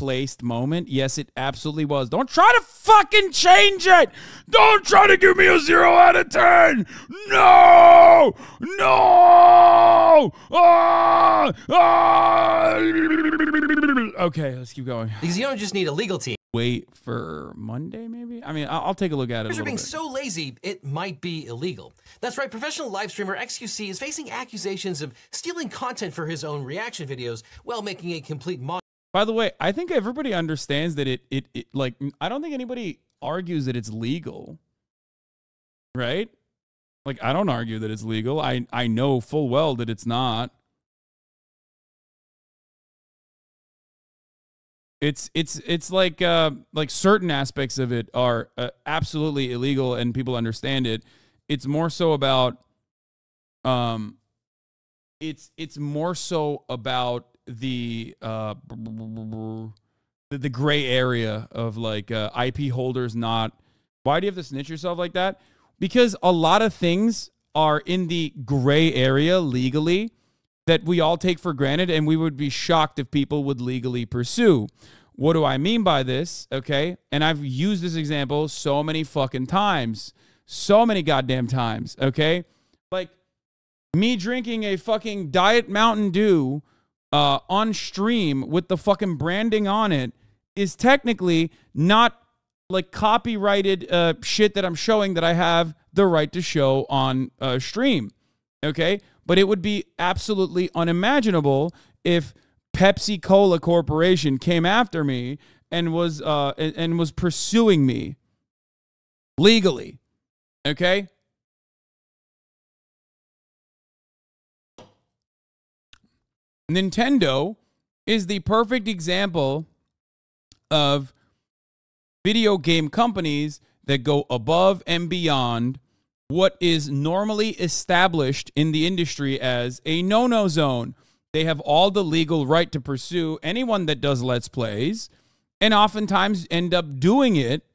placed moment. Yes, it absolutely was. Don't try to fucking change it. Don't try to give me a 0 out of 10. No. No. Okay, let's keep going. Because you don't just need a legal team. Wait for Monday, maybe? I mean, I'll take a look at it. You're being so lazy, it might be illegal. That's right, professional live streamer xQc is facing accusations of stealing content for his own reaction videos while making a complete mod. By the way, I think everybody understands that it like, I don't think anybody argues that it's legal, right? Like, I don't argue that it's legal. I know full well that it's not. It's like certain aspects of it are absolutely illegal and people understand it. It's more so about it's more so about the gray area of like IP holders not. Why do you have to snitch yourself like that? Because a lot of things are in the gray area legally that we all take for granted, and we would be shocked if people would legally pursue. What do I mean by this? Okay, and I've used this example so many fucking times. So many goddamn times, okay? Like, me drinking a fucking Diet Mountain Dew on stream with the fucking branding on it is technically not, like, copyrighted shit that I'm showing that I have the right to show on stream, okay? But it would be absolutely unimaginable if Pepsi Cola Corporation came after me and was pursuing me legally. Okay? Nintendo is the perfect example of video game companies that go above and beyond what is normally established in the industry as a no-no zone. They have all the legal right to pursue anyone that does Let's Plays, and oftentimes end up doing it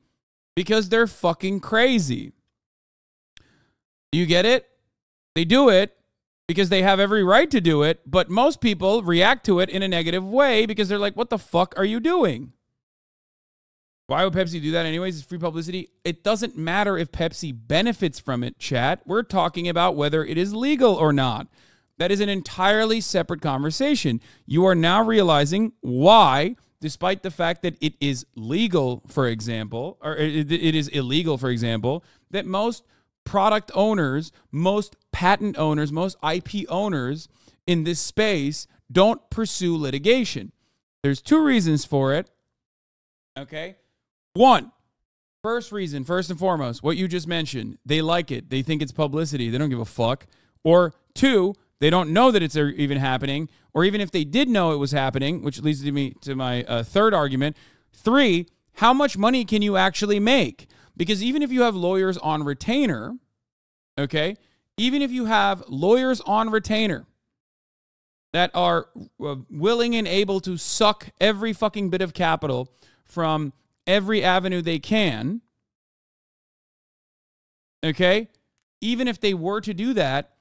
because they're fucking crazy. You get it? They do it because they have every right to do it, but most people react to it in a negative way because they're like, what the fuck are you doing? Why would Pepsi do that anyways? It's free publicity. It doesn't matter if Pepsi benefits from it, chat. We're talking about whether it is legal or not. That is an entirely separate conversation. You are now realizing why, despite the fact that it is legal, for example, or it is illegal, for example, that most product owners, most patent owners, most IP owners in this space don't pursue litigation. There's two reasons for it, okay? One, first reason, first and foremost, what you just mentioned, they like it. They think it's publicity. They don't give a fuck. Or two, they don't know that it's even happening, or even if they did know it was happening, which leads to my third argument. Three, how much money can you actually make? Because even if you have lawyers on retainer, okay, even if you have lawyers on retainer that are willing and able to suck every fucking bit of capital from every avenue they can, okay, even if they were to do that,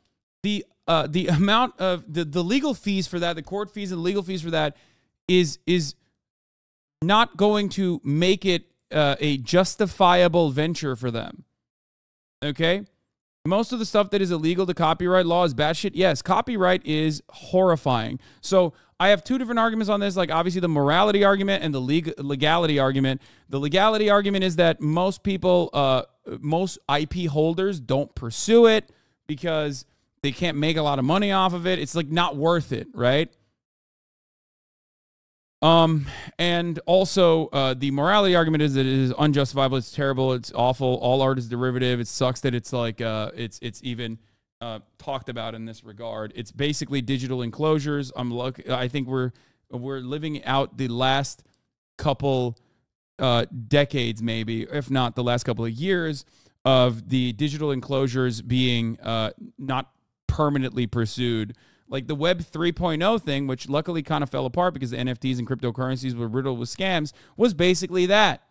the amount of the legal fees for that, the court fees and the legal fees for that is not going to make it a justifiable venture for them. Okay? Most of the stuff that is illegal, the copyright law is bad shit. Yes, copyright is horrifying. So I have two different arguments on this, like obviously the morality argument and the legality argument. The legality argument is that most people, most IP holders don't pursue it because they can't make a lot of money off of it. It's like not worth it, right? And also the morality argument is that it is unjustifiable. It's terrible. It's awful. All art is derivative. It sucks that it's like it's even talked about in this regard. It's basically digital enclosures. I think we're living out the last couple decades, maybe, if not the last couple of years, of the digital enclosures being not permanently pursued. Like the Web 3.0 thing, which luckily kind of fell apart because the NFTs and cryptocurrencies were riddled with scams, was basically that.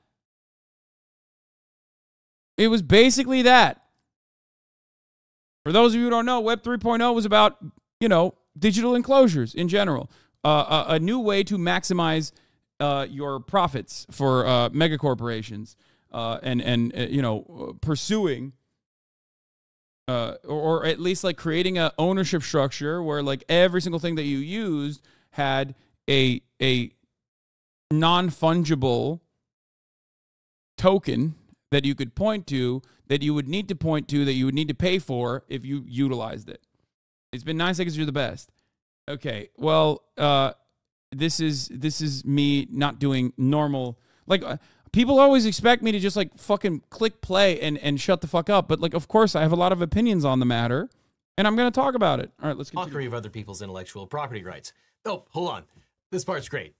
It was basically that. For those of you who don't know, Web 3.0 was about, digital enclosures in general. A new way to maximize your profits for mega corporations and you know, pursuing or at least like creating a ownership structure where like every single thing that you used had a non-fungible token that you could point to, that you would need to point to, that you would need to pay for if you utilized it. It's been 9 seconds. You're the best. Okay. Well, this is me not doing normal. Like people always expect me to just like fucking click play and shut the fuck up. But like, of course, I have a lot of opinions on the matter, and I'm going to talk about it. All right, let's continue. Mockery of other people's intellectual property rights. Oh, hold on. This part's great.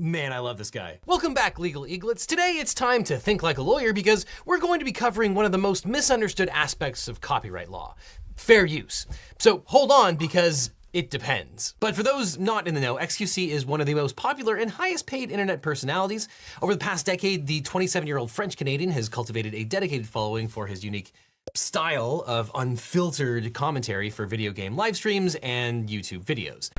Man, I love this guy. Welcome back, Legal Eaglets. Today it's time to think like a lawyer because we're going to be covering one of the most misunderstood aspects of copyright law, fair use. So hold on, because it depends. But for those not in the know, xQc is one of the most popular and highest paid internet personalities. Over the past decade, the 27-year-old French Canadian has cultivated a dedicated following for his unique style of unfiltered commentary for video game live streams and YouTube videos.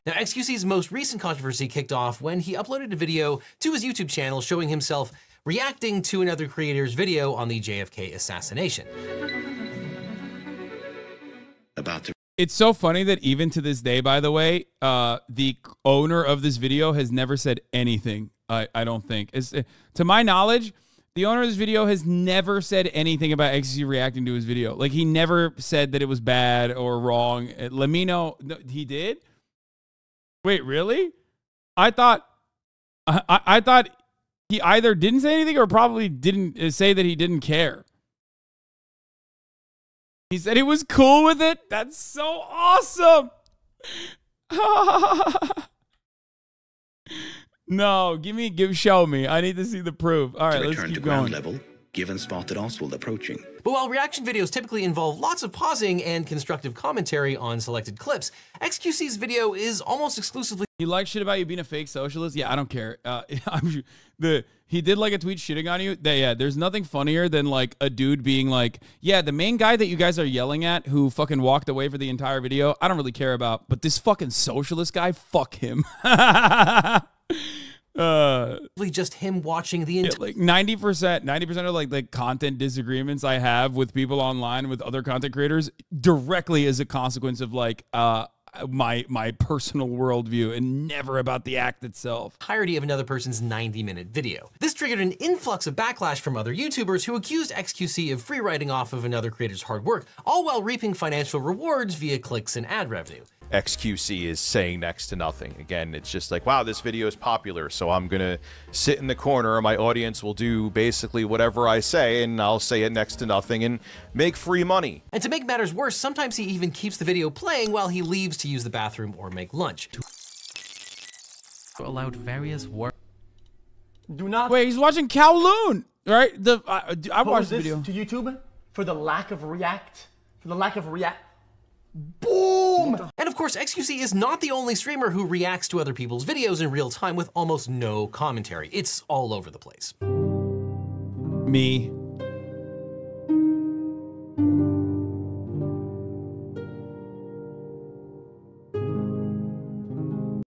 Now, xQc's most recent controversy kicked off when he uploaded a video to his YouTube channel showing himself reacting to another creator's video on the JFK assassination. It's so funny that even to this day, by the way, the owner of this video has never said anything. I don't think. To my knowledge, the owner of this video has never said anything about xQc reacting to his video. Like, he never said that it was bad or wrong. Let me know. No, he did? Wait, really? I thought he either didn't say anything or probably didn't say that he didn't care. He said he was cool with it. That's so awesome. No, show me. I need to see the proof. All right, let's keep going. Ground level, given spotted Oswald approaching. But while reaction videos typically involve lots of pausing and constructive commentary on selected clips, xQc's video is almost exclusively. You like shit about you being a fake socialist? Yeah, I don't care. He did like a tweet shitting on you. Yeah, there's nothing funnier than like a dude being like, yeah, the main guy that you guys are yelling at who fucking walked away for the entire video, I don't really care about, but this fucking socialist guy, fuck him. Just him watching the like 90% of like the content disagreements I have with people online with other content creators directly as a consequence of like my personal worldview and never about the act itself. Entirety of another person's 90-minute video. This triggered an influx of backlash from other YouTubers who accused xQc of free riding off of another creator's hard work, all while reaping financial rewards via clicks and ad revenue. xQc is saying next to nothing. Again, it's just like, wow, this video is popular, so I'm gonna sit in the corner and my audience will do basically whatever I say, and I'll say it next to nothing and make free money. And to make matters worse, sometimes he even keeps the video playing while he leaves to use the bathroom or make lunch. Allowed various work. Do not. Wait, he's watching Kowloon, right? I watched the video to YouTube for the lack of react. Boom! And of course, xQc is not the only streamer who reacts to other people's videos in real time with almost no commentary. It's all over the place. Me.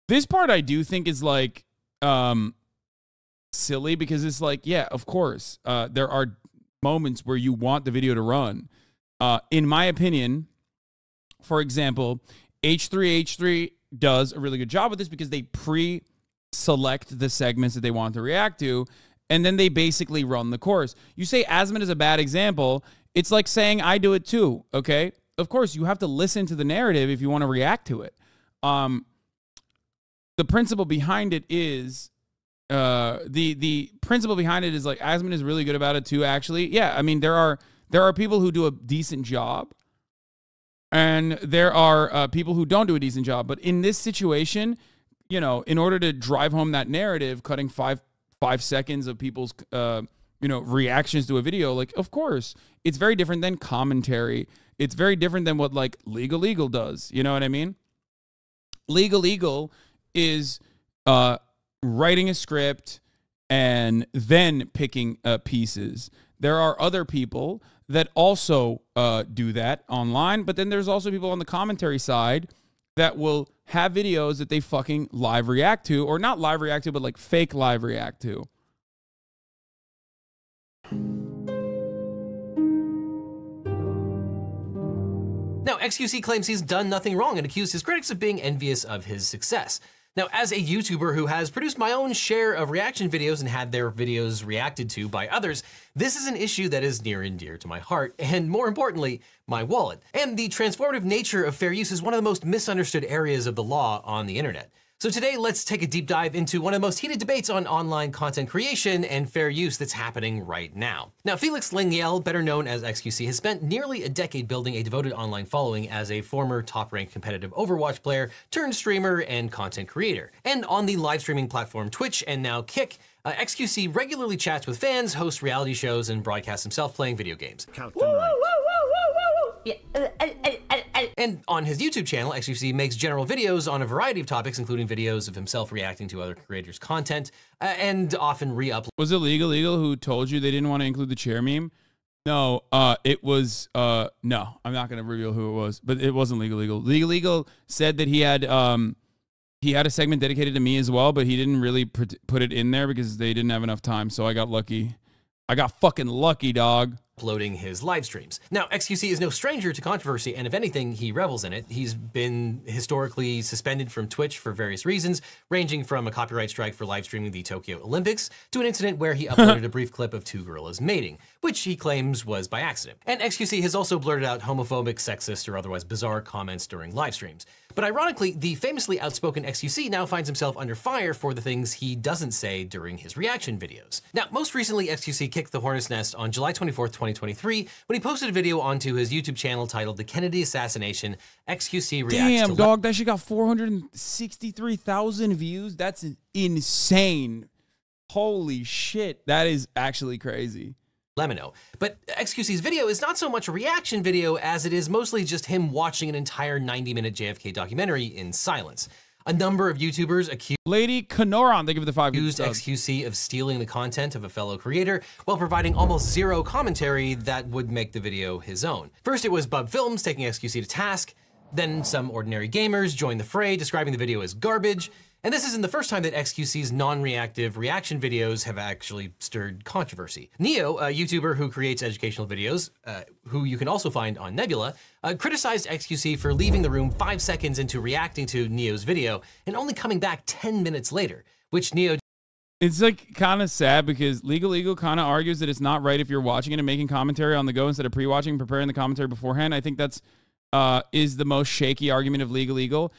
This part I do think is like silly because it's like, yeah, of course, there are moments where you want the video to run. In my opinion, for example, H3H3 does a really good job with this because they pre-select the segments that they want to react to, and then they basically run the course. You say Asman is a bad example. It's like saying I do it too, okay? Of course, you have to listen to the narrative if you want to react to it. The principle behind it is, the principle behind it is like Asman is really good about it too, actually. Yeah, I mean, there are people who do a decent job, and there are people who don't do a decent job. But in this situation, you know, in order to drive home that narrative, cutting five seconds of people's, reactions to a video, like, of course, it's very different than commentary. It's very different than what, like, LegalEagle does. You know what I mean? LegalEagle is writing a script and then picking pieces. There are other people that also do that online, but then there's also people on the commentary side that will have videos that they fucking live react to, or not live react to, but like fake live react to. Now, xQc claims he's done nothing wrong and accused his critics of being envious of his success. Now, as a YouTuber who has produced my own share of reaction videos and had their videos reacted to by others, this is an issue that is near and dear to my heart, and more importantly, my wallet. And the transformative nature of fair use is one of the most misunderstood areas of the law on the internet. So today, let's take a deep dive into one of the most heated debates on online content creation and fair use that's happening right now. Now, Felix Lengyel, better known as xQc, has spent nearly a decade building a devoted online following as a former top-ranked competitive Overwatch player turned streamer and content creator. And on the live streaming platform Twitch and now Kick, xQc regularly chats with fans, hosts reality shows, and broadcasts himself playing video games. And on his YouTube channel, xQc makes general videos on a variety of topics, including videos of himself reacting to other creators' content, and often re-upload. Was it LegalEagle who told you they didn't want to include the chair meme? No, it was, no, I'm not going to reveal who it was, but it wasn't LegalEagle. LegalEagle said that he had a segment dedicated to me as well, but he didn't really put it in there because they didn't have enough time, so I got lucky. I got fucking lucky, dog. Uploading his live streams. Now, xQc is no stranger to controversy, and if anything, he revels in it. He's been historically suspended from Twitch for various reasons, ranging from a copyright strike for live streaming the Tokyo Olympics to an incident where he uploaded a brief clip of two gorillas mating, which he claims was by accident. And xQc has also blurted out homophobic, sexist, or otherwise bizarre comments during live streams. But ironically, the famously outspoken xQc now finds himself under fire for the things he doesn't say during his reaction videos. Now, most recently, xQc kicked the hornet's nest on July 24th, 2023, when he posted a video onto his YouTube channel titled The Kennedy Assassination. xQc reacts to— Damn, dog, that shit got 463,000 views. That's insane. Holy shit, that is actually crazy. Lemino. But xQc's video is not so much a reaction video as it is mostly just him watching an entire 90-minute JFK documentary in silence. A number of YouTubers accused Lady Kanoran, they give it the 5 xQc of stealing the content of a fellow creator while providing almost zero commentary that would make the video his own. First, it was Bub Films taking xQc to task, then some ordinary gamers joined the fray, describing the video as garbage. And this isn't the first time that xQc's non-reactive reaction videos have actually stirred controversy. Neo, a YouTuber who creates educational videos, who you can also find on Nebula, criticized xQc for leaving the room 5 seconds into reacting to Neo's video and only coming back 10 minutes later, which Neo— It's like kind of sad because LegalEagle kind of argues that it's not right if you're watching it and making commentary on the go instead of pre-watching, preparing the commentary beforehand. I think that's is the most shaky argument of LegalEagle.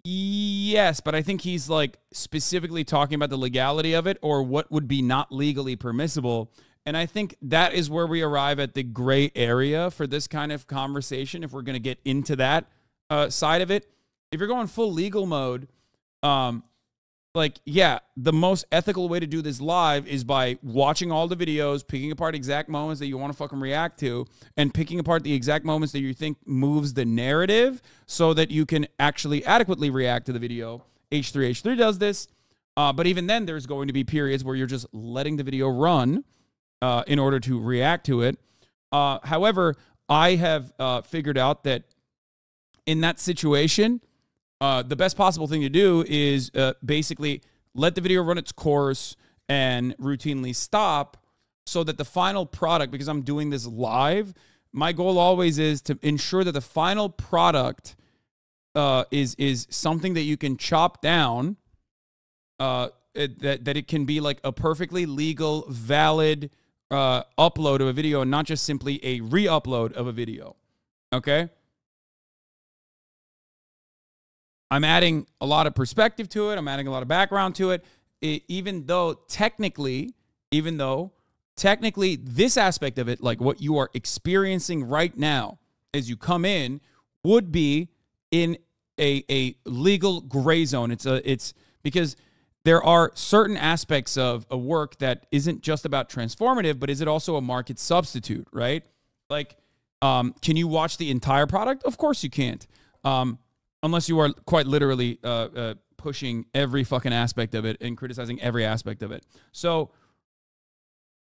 Yes, but I think he's like specifically talking about the legality of it or what would be not legally permissible. And I think that is where we arrive at the gray area for this kind of conversation. If we're going to get into that side of it, if you're going full legal mode, like, yeah, the most ethical way to do this live is by watching all the videos, picking apart exact moments that you want to fucking react to, and picking apart the exact moments that you think moves the narrative so that you can actually adequately react to the video. H3 does this, but even then there's going to be periods where you're just letting the video run in order to react to it. However, I have figured out that in that situation, the best possible thing to do is basically let the video run its course and routinely stop so that the final product, because I'm doing this live, my goal always is to ensure that the final product is something that you can chop down, that it can be like a perfectly legal, valid upload of a video and not just simply a re-upload of a video, okay? I'm adding a lot of perspective to it. I'm adding a lot of background to it. Even though technically this aspect of it, like what you are experiencing right now as you come in, would be in a legal gray zone. It's because there are certain aspects of a work that isn't just about transformative, but is it also a market substitute, right? Like, can you watch the entire product? Of course you can't. Unless you are quite literally pushing every fucking aspect of it and criticizing every aspect of it. So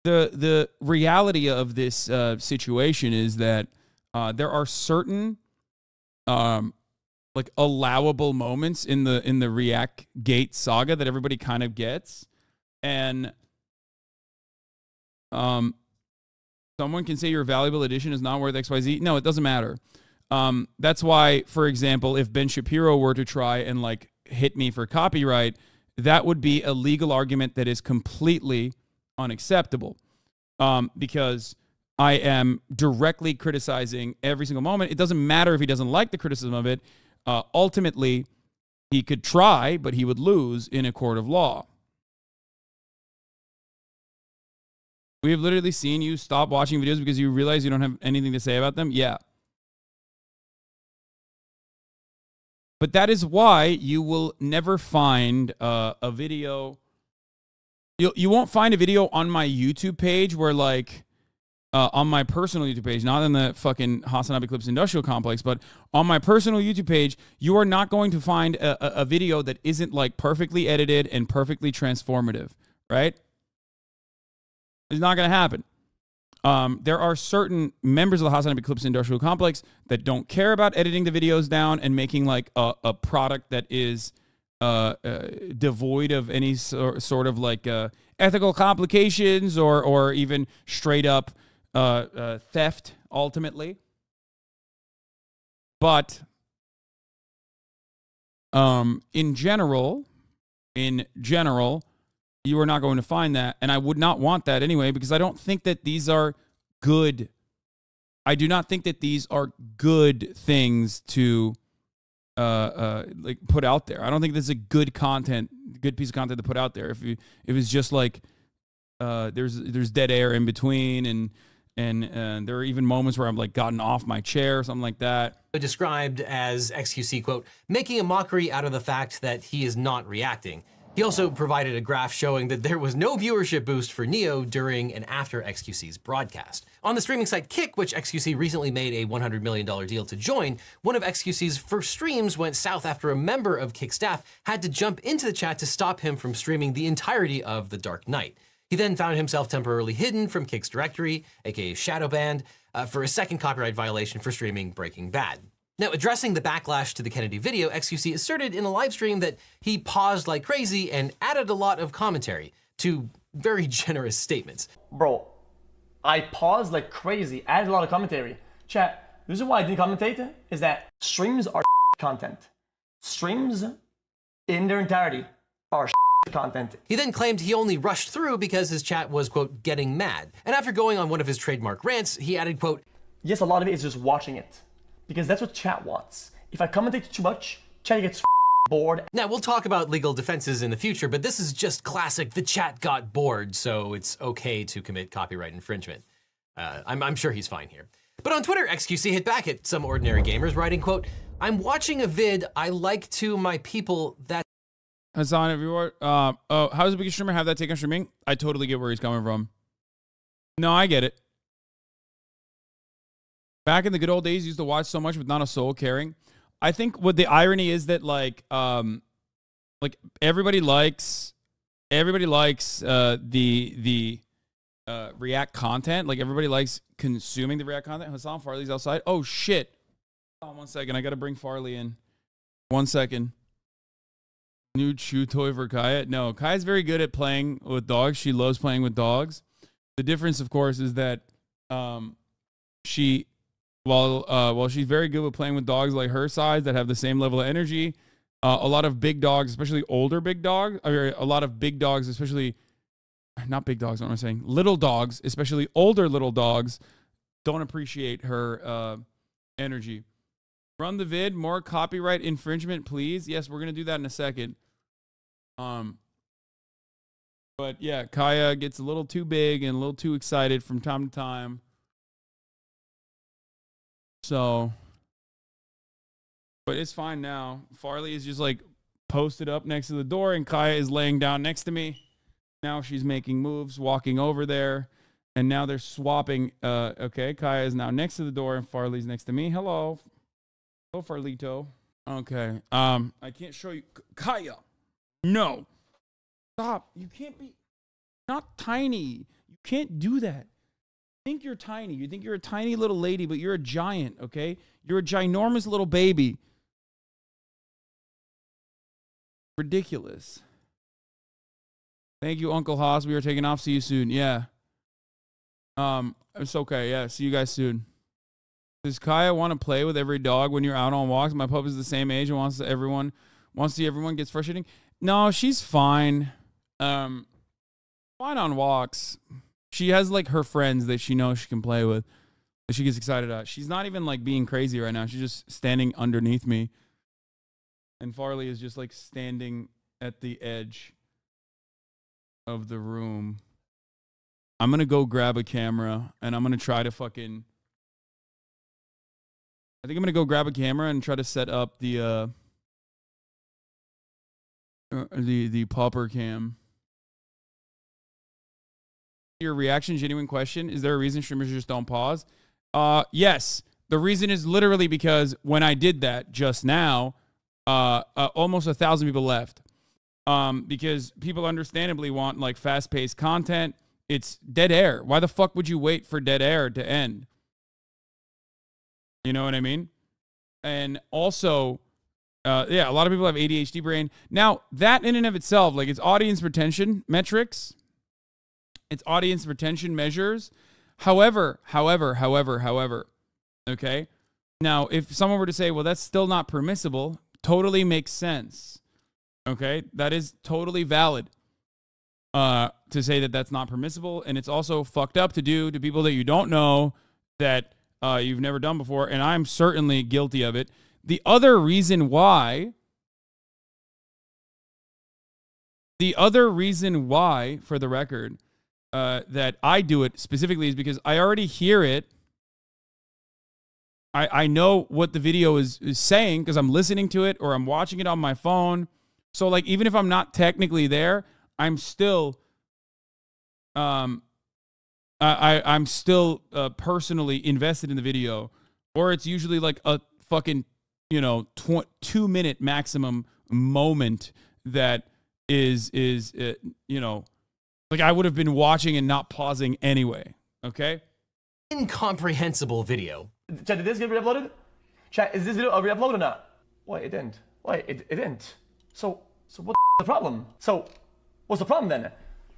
the reality of this situation is that there are certain like allowable moments in the React Gate saga that everybody kind of gets, and someone can say your valuable addition is not worth XYZ. No, it doesn't matter. That's why, for example, if Ben Shapiro were to try and like hit me for copyright, that would be a legal argument that is completely unacceptable, because I am directly criticizing every single moment. It doesn't matter if he doesn't like the criticism of it. Ultimately, he could try, but he would lose in a court of law. We have literally seen you stop watching videos because you realize you don't have anything to say about them. Yeah. But that is why you will never find a video. You won't find a video on my YouTube page where, like, on my personal YouTube page, not in the fucking HasanAbi Clips Industrial Complex, but on my personal YouTube page, you are not going to find a video that isn't, like, perfectly edited and perfectly transformative, right? It's not going to happen. There are certain members of the HasanAbi Clips Industrial Complex that don't care about editing the videos down and making like a product that is devoid of any sort of like ethical complications or even straight up theft ultimately. But in general, you are not going to find that, and I would not want that anyway, because I don't think that these are good. I do not think that these are good things to like put out there. I don't think this is a good piece of content to put out there. If it was just like there's dead air in between, and there are even moments where I'm like gotten off my chair or something like that. Described as xQc, quote, making a mockery out of the fact that he is not reacting. He also provided a graph showing that there was no viewership boost for Neo during and after xQc's broadcast. On the streaming site Kick, which xQc recently made a $100 million deal to join, one of xQc's first streams went south after a member of Kick staff had to jump into the chat to stop him from streaming the entirety of The Dark Knight. He then found himself temporarily hidden from Kick's directory, aka shadow banned, for a second copyright violation for streaming Breaking Bad. Now, addressing the backlash to the Kennedy video, xQc asserted in a live stream that he paused like crazy and added a lot of commentary to very generous statements. Bro, I paused like crazy, added a lot of commentary. Chat, the reason why I didn't commentate is that streams are content. Streams in their entirety are content. He then claimed he only rushed through because his chat was, quote, getting mad. And after going on one of his trademark rants, he added, quote, yes, a lot of it is just watching it, because that's what chat wants. If I commentate too much, chat gets bored. Now, we'll talk about legal defenses in the future, but this is just classic, the chat got bored, so it's okay to commit copyright infringement. I'm sure he's fine here. But on Twitter, xQc hit back at some ordinary gamers, writing, quote, I'm watching a vid I like to my people that... Hasan, everyone, how does a big streamer have that take on streaming? I totally get where he's coming from. No, I get it. Back in the good old days, you used to watch so much with not a soul caring. I think what the irony is that like everybody likes the React content. Like everybody likes consuming the React content. Hasan, Farley's outside. Oh shit! Hold on 1 second. I gotta bring Farley in. 1 second. New chew toy for Kaya. No, Kaya's very good at playing with dogs. She loves playing with dogs. The difference, of course, is that she. While she's very good with playing with dogs like her size that have the same level of energy, a lot of big dogs, especially older big dogs, or a lot of big dogs, especially, not big dogs, what am I saying? Little dogs, especially older little dogs, don't appreciate her energy. Run the vid, more copyright infringement, please. Yes, we're going to do that in a second. But yeah, Kaya gets a little too big and a little too excited from time to time. So, but it's fine now. Farley is just like posted up next to the door and Kaya is laying down next to me. Now she's making moves, walking over there, and now they're swapping. Okay, Kaya is now next to the door and Farley's next to me. Hello. Hello, Farlito. Okay. I can't show you. Kaya. No. Stop. You can't be. Not tiny. You can't do that. Think you're tiny. You think you're a tiny little lady, but you're a giant, okay? You're a ginormous little baby. Ridiculous. Thank you, Uncle Haas. We are taking off. See you soon. Yeah. It's okay. Yeah, see you guys soon. Does Kaya want to play with every dog when you're out on walks? My pup is the same age and wants to see everyone gets frustrating. No, she's fine. Fine on walks. She has like her friends that she knows she can play with, that she gets excited at. She's not even like being crazy right now. She's just standing underneath me. And Farley is just like standing at the edge of the room. I'm going to go grab a camera and I'm going to try to fucking... I think I'm going to go grab a camera and try to set up the popper cam. Your reaction, genuine question. Is there a reason streamers just don't pause? Yes. The reason is literally because when I did that just now, almost 1,000 people left. Because people understandably want like fast-paced content. It's dead air. Why the fuck would you wait for dead air to end? You know what I mean? And also, yeah, a lot of people have ADHD brain. Now, that in and of itself, like it's audience retention metrics. It's audience retention measures. However, okay? Now, if someone were to say, well, that's still not permissible, totally makes sense. Okay? That is totally valid to say that that's not permissible. And it's also fucked up to do to people that you don't know that you've never done before. And I'm certainly guilty of it. The other reason why, for the record, that I do it specifically is because I already hear it. I know what the video is saying because I'm listening to it or I'm watching it on my phone. So like even if I'm not technically there, I'm still I'm still personally invested in the video, or it's usually like a fucking 2-minute maximum moment that is like I would have been watching and not pausing anyway. Okay. Incomprehensible video. Chat, did this get re-uploaded? Chat, is this video re-uploaded or not? Wait, it didn't. Wait, it didn't. So what's the problem? So what's the problem then?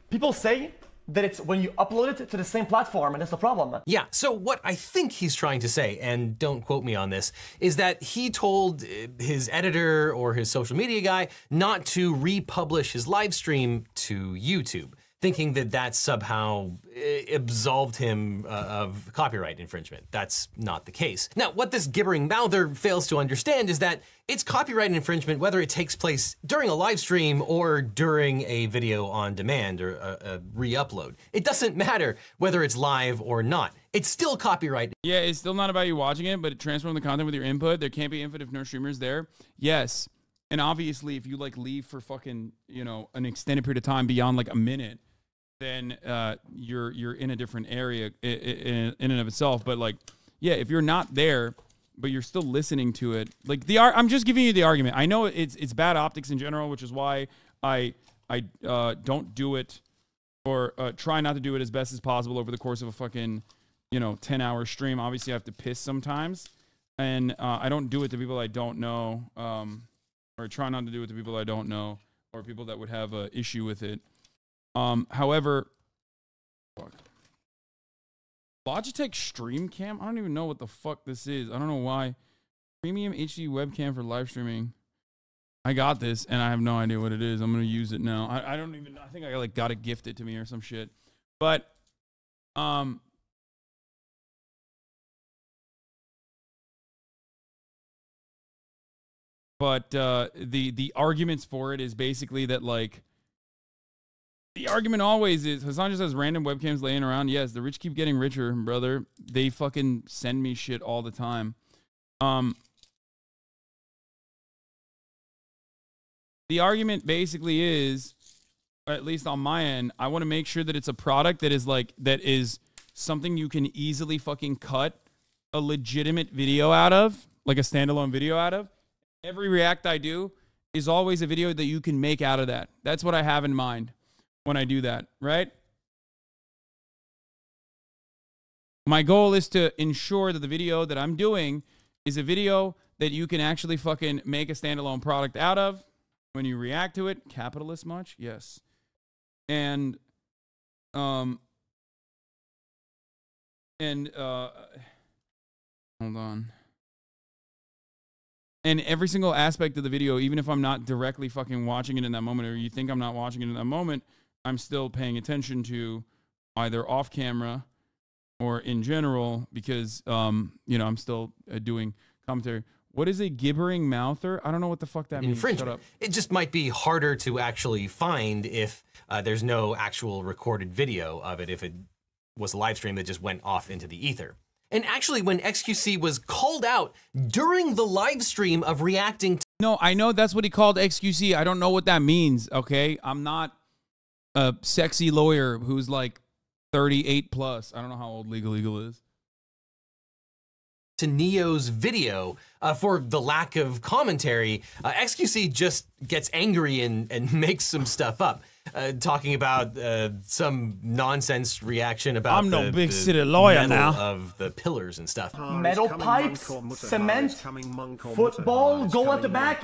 People say that it's when you upload it to the same platform and that's the problem. Yeah, so what I think he's trying to say, and don't quote me on this, is that he told his editor or his social media guy not to republish his live stream to YouTube, thinking that that somehow absolved him of copyright infringement. That's not the case. Now, what this gibbering mouther fails to understand is that it's copyright infringement whether it takes place during a live stream or during a video on demand or a re-upload. It doesn't matter whether it's live or not. It's still copyright. Yeah, it's still not about you watching it, but it transforms the content with your input. There can't be input if no streamer's there. Yes. And obviously, if you like leave for fucking, an extended period of time beyond like a minute, then you're in a different area in and of itself. But like, yeah, if you're not there, but you're still listening to it, like I'm just giving you the argument. I know it's bad optics in general, which is why I don't do it or try not to do it as best as possible over the course of a fucking 10-hour stream. Obviously, I have to piss sometimes, and I don't do it to people I don't know, or try not to do it to people I don't know or people that would have an issue with it. However, fuck. Logitech Stream Cam? I don't even know what the fuck this is. I don't know why. Premium HD webcam for live streaming. I got this, and I have no idea what it is. I'm going to use it now. I don't even know. I think I like got it gifted to me or some shit. But, the arguments for it is basically that, like, the argument always is, Hasan just has random webcams laying around. Yes, the rich keep getting richer, brother. They fucking send me shit all the time. The argument basically is, at least on my end, I want to make sure that it's a product that is something you can easily fucking cut a legitimate video out of, like a standalone video out of. Every react I do is always a video that you can make out of that. That's what I have in mind when I do that, right? My goal is to ensure that the video that I'm doing is a video that you can actually fucking make a standalone product out of when you react to it. Capitalist much? Yes. And, hold on. And every single aspect of the video, even if I'm not directly fucking watching it in that moment, or you think I'm not watching it in that moment, I'm still paying attention to either off camera or in general, because, you know, I'm still doing commentary. What is a gibbering mouther? I don't know what the fuck that means. Infringement. Shut up. It just might be harder to actually find if there's no actual recorded video of it, if it was a live stream that just went off into the ether. And actually, when xQc was called out during the live stream of reacting to— No, I know that's what he called xQc. I don't know what that means, okay? I'm not a sexy lawyer who's like 38 plus. I don't know how old LegalEagle is. to Neo's video for the lack of commentary, xQc just gets angry and makes some stuff up, talking about some nonsense reaction about I'm no big city lawyer now of the pillars and stuff. Metal pipes, cement, football, goal at the back.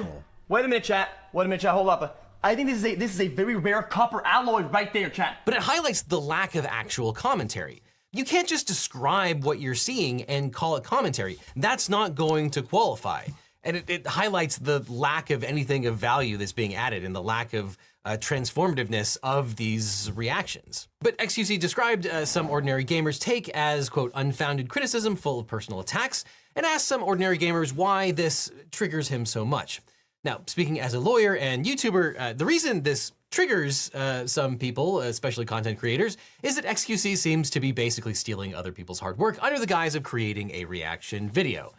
Wait a minute, chat. Wait a minute, chat. Hold up. I think this is a very rare copper alloy right there, chat. But it highlights the lack of actual commentary. You can't just describe what you're seeing and call it commentary. That's not going to qualify. And it highlights the lack of anything of value that's being added and the lack of transformativeness of these reactions. But xQc described some ordinary gamers' take as, quote, unfounded criticism full of personal attacks, and asked some ordinary gamers why this triggers him so much. Now, speaking as a lawyer and YouTuber, the reason this triggers some people, especially content creators, is that xQc seems to be basically stealing other people's hard work under the guise of creating a reaction video,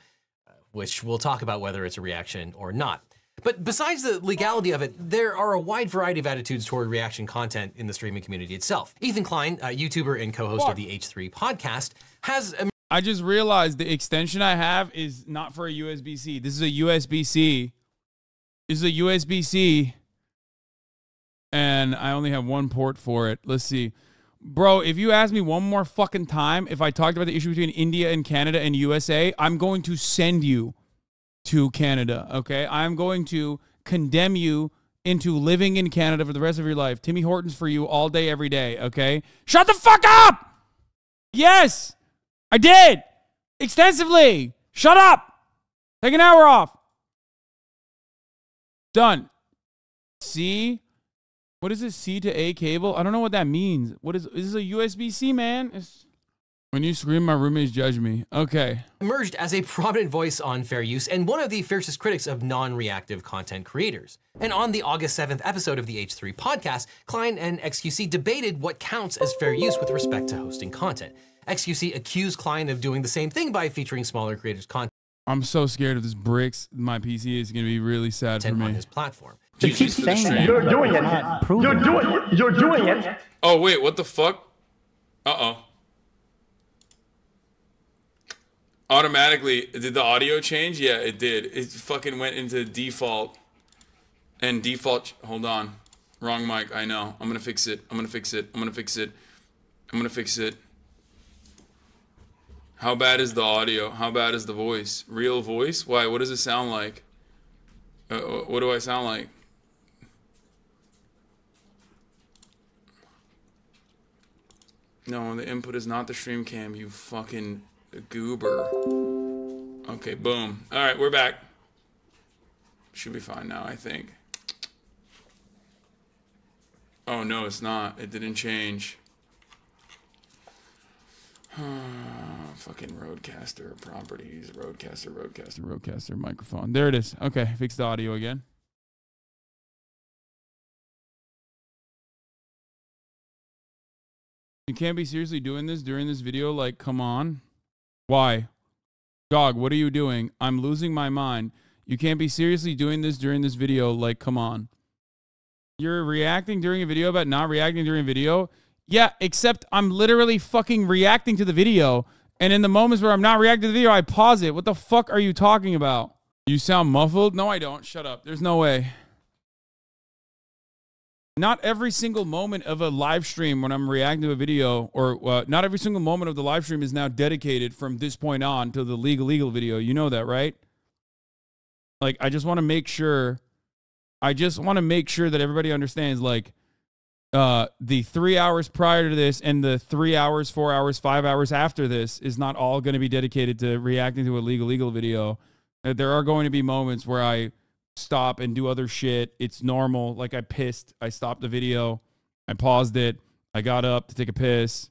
which we'll talk about whether it's a reaction or not. But besides the legality of it, there are a wide variety of attitudes toward reaction content in the streaming community itself. Ethan Klein, a YouTuber and co-host of the H3 podcast, has— I just realized the extension I have is not for a USB-C. This is a USB-C. This is a USB-C. And I only have one port for it. Let's see. Bro, if you ask me one more fucking time if I talked about the issue between India and Canada and USA, I'm going to send you to Canada, okay? I'm going to condemn you into living in Canada for the rest of your life. Timmy Hortons for you all day, every day, okay? Shut the fuck up! Yes, I did. Extensively. Shut up. Take an hour off. Done. C? What is this C to A cable? I don't know what that means. What is this? A USB-C, man? When you scream, my roommates judge me. Okay. Emerged as a prominent voice on fair use and one of the fiercest critics of non-reactive content creators. And on the August 7th episode of the H3 podcast, Klein and xQc debated what counts as fair use with respect to hosting content. xQc accused Klein of doing the same thing by featuring smaller creators' content. I'm so scared if this breaks my PC. It's going to be really sad for me. On his platform. Jesus, you're doing it. You're doing it. Oh, wait, what the fuck? Uh-oh. Automatically, did the audio change? Yeah, it did. It fucking went into default. And default, hold on. Wrong mic, I know. I'm going to fix it. I'm going to fix it. I'm going to fix it. I'm going to fix it. How bad is the audio? How bad is the voice? Real voice? Why? What does it sound like? What do I sound like? No, the input is not the stream cam, you fucking goober. Okay, boom. All right, we're back. Should be fine now, I think. Oh, no, it's not. It didn't change. Fucking Roadcaster properties, Roadcaster microphone. There it is. Okay, fix the audio again. You can't be seriously doing this during this video. Like, come on. Why? Dog, what are you doing? I'm losing my mind. You can't be seriously doing this during this video. Like, come on. You're reacting during a video about not reacting during a video? Yeah, except I'm literally fucking reacting to the video. And in the moments where I'm not reacting to the video, I pause it. What the fuck are you talking about? You sound muffled? No, I don't. Shut up. There's no way. not every single moment of a live stream when I'm reacting to a video, or not every single moment of the live stream is now dedicated from this point on to the LegalEagle video. You know that, right? Like, I just want to make sure that everybody understands, like, the 3 hours prior to this and the 3 hours, 4 hours, 5 hours after this is not all going to be dedicated to reacting to a LegalEagle video. There are going to be moments where I stop and do other shit. It's normal. Like, I pissed. I stopped the video. I paused it. I got up to take a piss.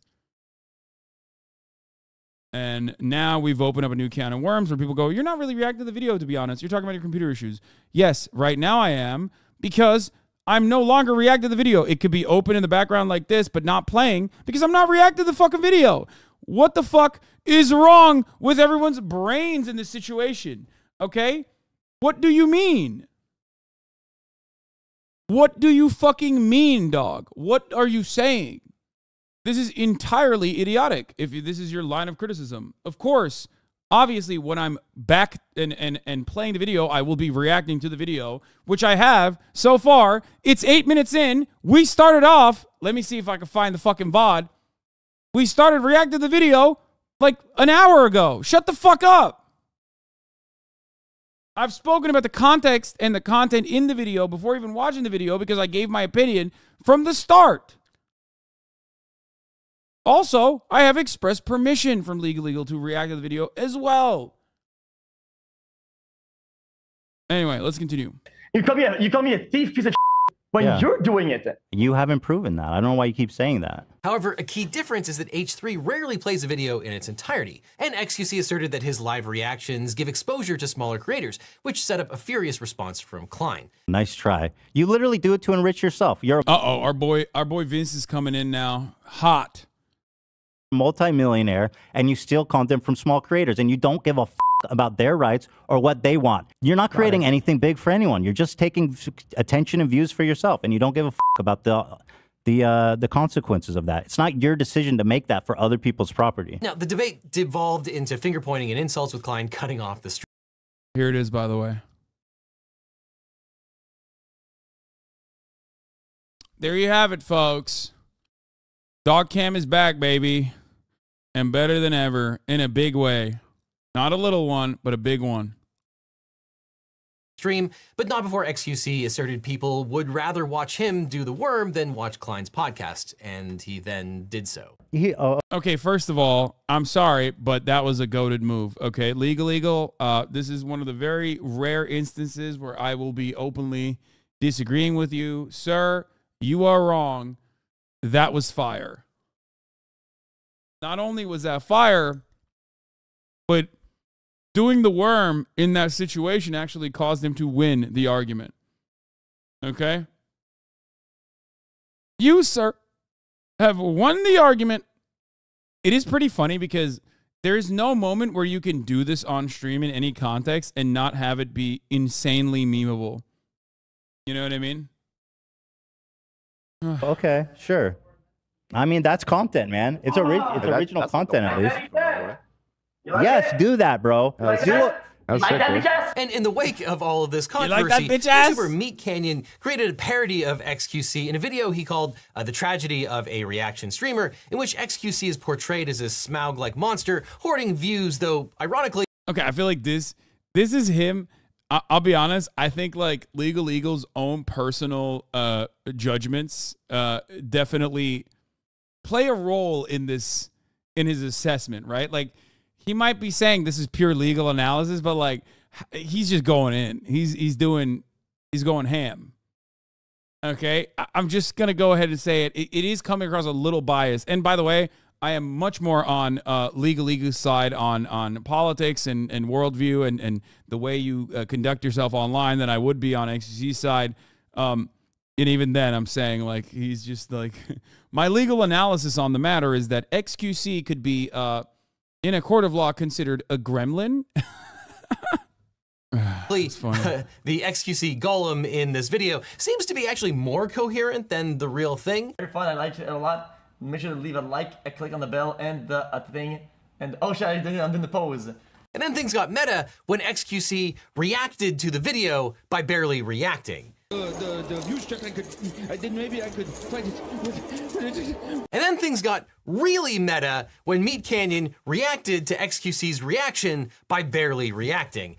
And now we've opened up a new can of worms where people go, you're not really reacting to the video, to be honest. You're talking about your computer issues. Yes, right now I am, because I'm no longer reacting to the video. It could be open in the background like this, but not playing, because I'm not reacting to the fucking video. What the fuck is wrong with everyone's brains in this situation? Okay? What do you mean? What do you fucking mean, dog? What are you saying? This is entirely idiotic if this is your line of criticism. Of course, obviously, when I'm back and playing the video, I will be reacting to the video, which I have so far. It's 8 minutes in. We started off. Let me see if I can find the fucking VOD. We started reacting to the video like an hour ago. Shut the fuck up. I've spoken about the context and the content in the video before even watching the video because I gave my opinion from the start. Also, I have expressed permission from LegalEagle to react to the video as well. Anyway, let's continue. You call me a thief piece of shit when you're doing it. You haven't proven that. I don't know why you keep saying that. However, a key difference is that H3 rarely plays a video in its entirety, and xQc asserted that his live reactions give exposure to smaller creators, which set up a furious response from Klein. Nice try. You literally do it to enrich yourself. You're Uh-oh, our boy Vince is coming in now. Hot. Multi-millionaire, and you steal content from small creators, and you don't give a about their rights or what they want. You're not creating anything big for anyone. You're just taking attention and views for yourself, and you don't give a about the consequences of that. It's not your decision to make that for other people's property. Now, the debate devolved into finger pointing and insults, with Klein cutting off the stream. Here it is, by the way. There you have it, folks. Dog cam is back, baby. And better than ever, in a big way. Not a little one, but a big one. Stream, but not before xQc asserted people would rather watch him do the worm than watch Klein's podcast, and he then did so. Okay, first of all, I'm sorry, but that was a goated move. Okay, LegalEagle, this is one of the very rare instances where I will be openly disagreeing with you. Sir, you are wrong. That was fire. Not only was that fire, but doing the worm in that situation actually caused him to win the argument. Okay? You, sir, have won the argument. It is pretty funny because there is no moment where you can do this on stream in any context and not have it be insanely memeable. You know what I mean? Okay, sure. I mean, that's content, man. It's original content, at least. Yes, do that, bro. Do it. And in the wake of all of this controversy, YouTuber Meat Canyon created a parody of xQc in a video he called The Tragedy of a Reaction Streamer, in which xQc is portrayed as a Smaug-like monster, hoarding views, though ironically... Okay, I feel like this is him. I'll be honest, I think like LegalEagle's own personal judgments definitely play a role in this, in his assessment, right? Like, he might be saying this is pure legal analysis, but like he's just going in. He's going ham. Okay, I'm just gonna go ahead and say it. It is coming across a little biased. And by the way, I am much more on LegalEagle's side on politics and worldview and the way you conduct yourself online than I would be on xQc's side. And even then, I'm saying like he's just like my legal analysis on the matter is that xQc could be in a court of law considered a gremlin. The xQc golem in this video seems to be actually more coherent than the real thing. Very fun. I liked it a lot. Make sure to leave a like, a click on the bell, and the thing. And oh shit, I'm doing the pose. And then things got meta when xQc reacted to the video by barely reacting. the views check, then maybe I could find it. And then things got really meta when Meat Canyon reacted to xQc's reaction by barely reacting.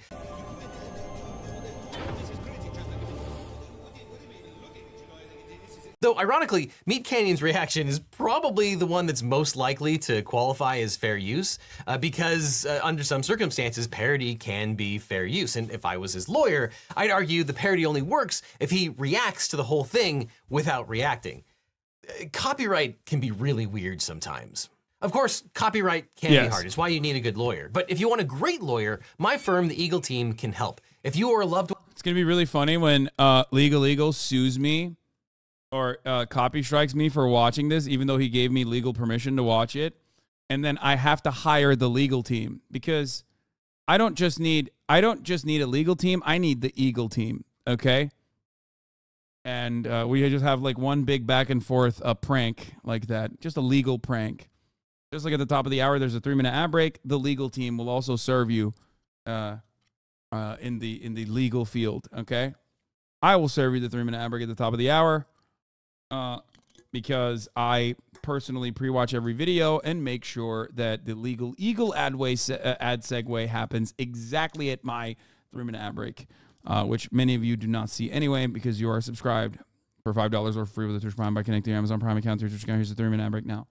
Though, ironically, Meat Canyon's reaction is probably the one that's most likely to qualify as fair use, because under some circumstances, parody can be fair use. And if I was his lawyer, I'd argue the parody only works if he reacts to the whole thing without reacting. Copyright can be really weird sometimes. Of course, copyright can be hard. It's why you need a good lawyer. But if you want a great lawyer, my firm, the Eagle team, can help. If you or a loved one... It's going to be really funny when LegalEagle sues me or copy strikes me for watching this, even though he gave me legal permission to watch it. And then I have to hire the legal team, because I don't just need a legal team. I need the Eagle team. Okay. And we just have like one big back and forth prank like that. Just a legal prank. Just like at the top of the hour, there's a 3-minute ad break. The legal team will also serve you in the legal field. Okay. I will serve you the 3-minute ad break at the top of the hour. Because I personally pre-watch every video and make sure that the LegalEagle ad segue happens exactly at my 3-minute ad break, which many of you do not see anyway because you are subscribed for $5 or free with a Twitch Prime by connecting your Amazon Prime account to your Twitch account. Here's the 3-minute ad break now.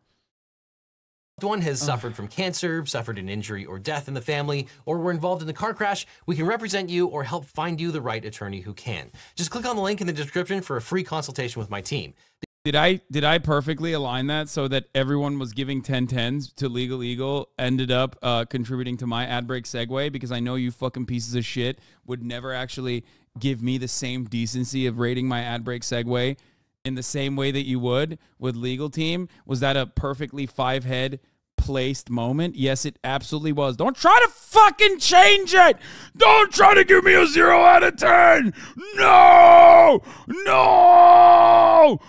One has suffered from cancer, suffered an injury or death in the family, or were involved in a car crash, we can represent you or help find you the right attorney who can. Just click on the link in the description for a free consultation with my team. Did I perfectly align that so that everyone was giving 10/10s to LegalEagle ended up contributing to my ad break segue? Because I know you fucking pieces of shit would never actually give me the same decency of rating my ad break segue in the same way that you would with Legal Team. Was that a perfectly 5-head placed moment? Yes, it absolutely was. Don't try to fucking change it. Don't try to give me a 0 out of 10. No, no.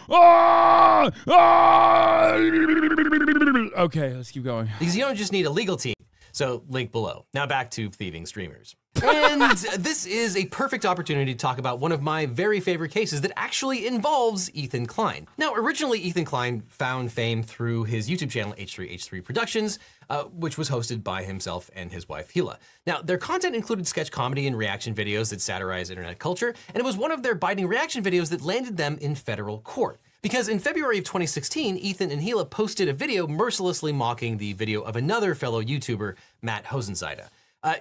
Okay, let's keep going. Because you don't just need a legal team. So link below. Now back to thieving streamers. And this is a perfect opportunity to talk about one of my very favorite cases that actually involves Ethan Klein. Now, originally Ethan Klein found fame through his YouTube channel, H3H3 Productions, which was hosted by himself and his wife, Hila. Now, their content included sketch comedy and reaction videos that satirize internet culture, and it was one of their biting reaction videos that landed them in federal court. Because in February of 2016, Ethan and Hila posted a video mercilessly mocking the video of another fellow YouTuber, NOT HasanAbi,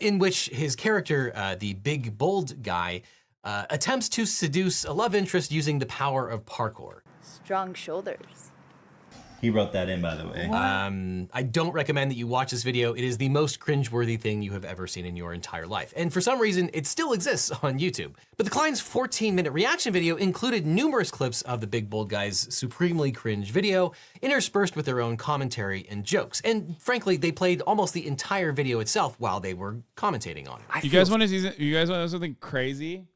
in which his character, the big bold guy, attempts to seduce a love interest using the power of parkour. Strong shoulders. He wrote that in, by the way. I don't recommend that you watch this video. It is the most cringeworthy thing you have ever seen in your entire life. And for some reason, it still exists on YouTube. But the Klein's 14-minute reaction video included numerous clips of the big bold guy's supremely cringe video, interspersed with their own commentary and jokes. And frankly, they played almost the entire video itself while they were commentating on it. You guys want to see? You guys want something crazy?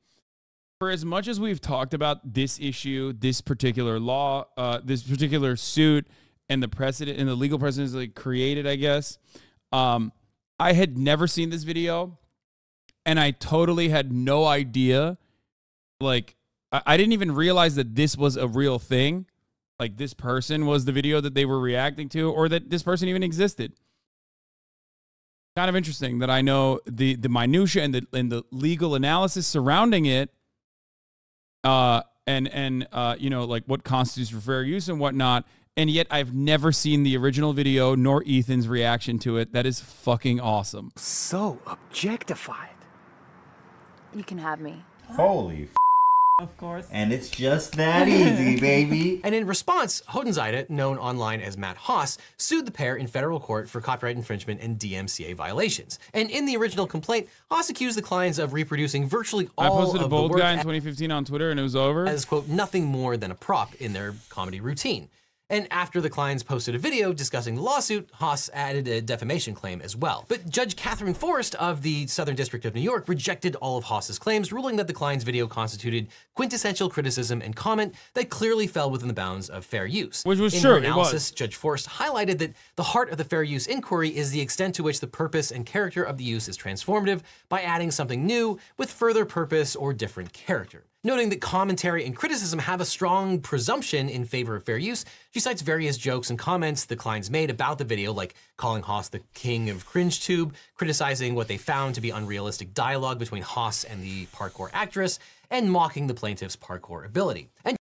For as much as we've talked about this issue, this particular law, this particular suit, and the precedent and the legal precedents like created, I guess, I had never seen this video, and I totally had no idea. Like, I didn't even realize that this was a real thing. Like, this person was the video that they were reacting to, or that this person even existed. Kind of interesting that I know the minutia and the legal analysis surrounding it. You know, like what constitutes for fair use and whatnot. And yet I've never seen the original video nor Ethan's reaction to it. That is fucking awesome. So objectified. You can have me. Holy f***. Of course. And it's just that easy, baby. And in response, HasanAbi, known online as Matt Haas, sued the pair in federal court for copyright infringement and DMCA violations. And in the original complaint, Haas accused the clients of reproducing virtually all of the work. I posted a bold guy in 2015 on Twitter and it was over. As, quote, nothing more than a prop in their comedy routine. And after the clients posted a video discussing the lawsuit, Haas added a defamation claim as well. But Judge Catherine Forrest of the Southern District of New York rejected all of Haas's claims, ruling that the client's video constituted quintessential criticism and comment that clearly fell within the bounds of fair use. Which was in true, her analysis, Judge Forrest highlighted that the heart of the fair use inquiry is the extent to which the purpose and character of the use is transformative by adding something new with further purpose or different character. Noting that commentary and criticism have a strong presumption in favor of fair use, she cites various jokes and comments the clients made about the video, like calling Haas the king of cringe tube, criticizing what they found to be unrealistic dialogue between Haas and the parkour actress, and mocking the plaintiff's parkour ability. And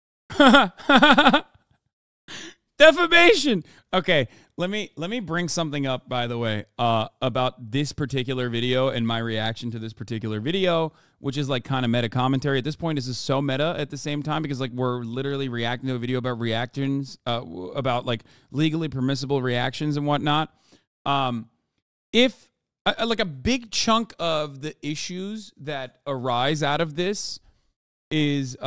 defamation. Okay, let me bring something up, by the way, about this particular video and my reaction to this particular video, which is like kind of meta commentary. At this point, this is so meta at the same time because like we're literally reacting to a video about reactions, about like legally permissible reactions and whatnot. If like a big chunk of the issues that arise out of this is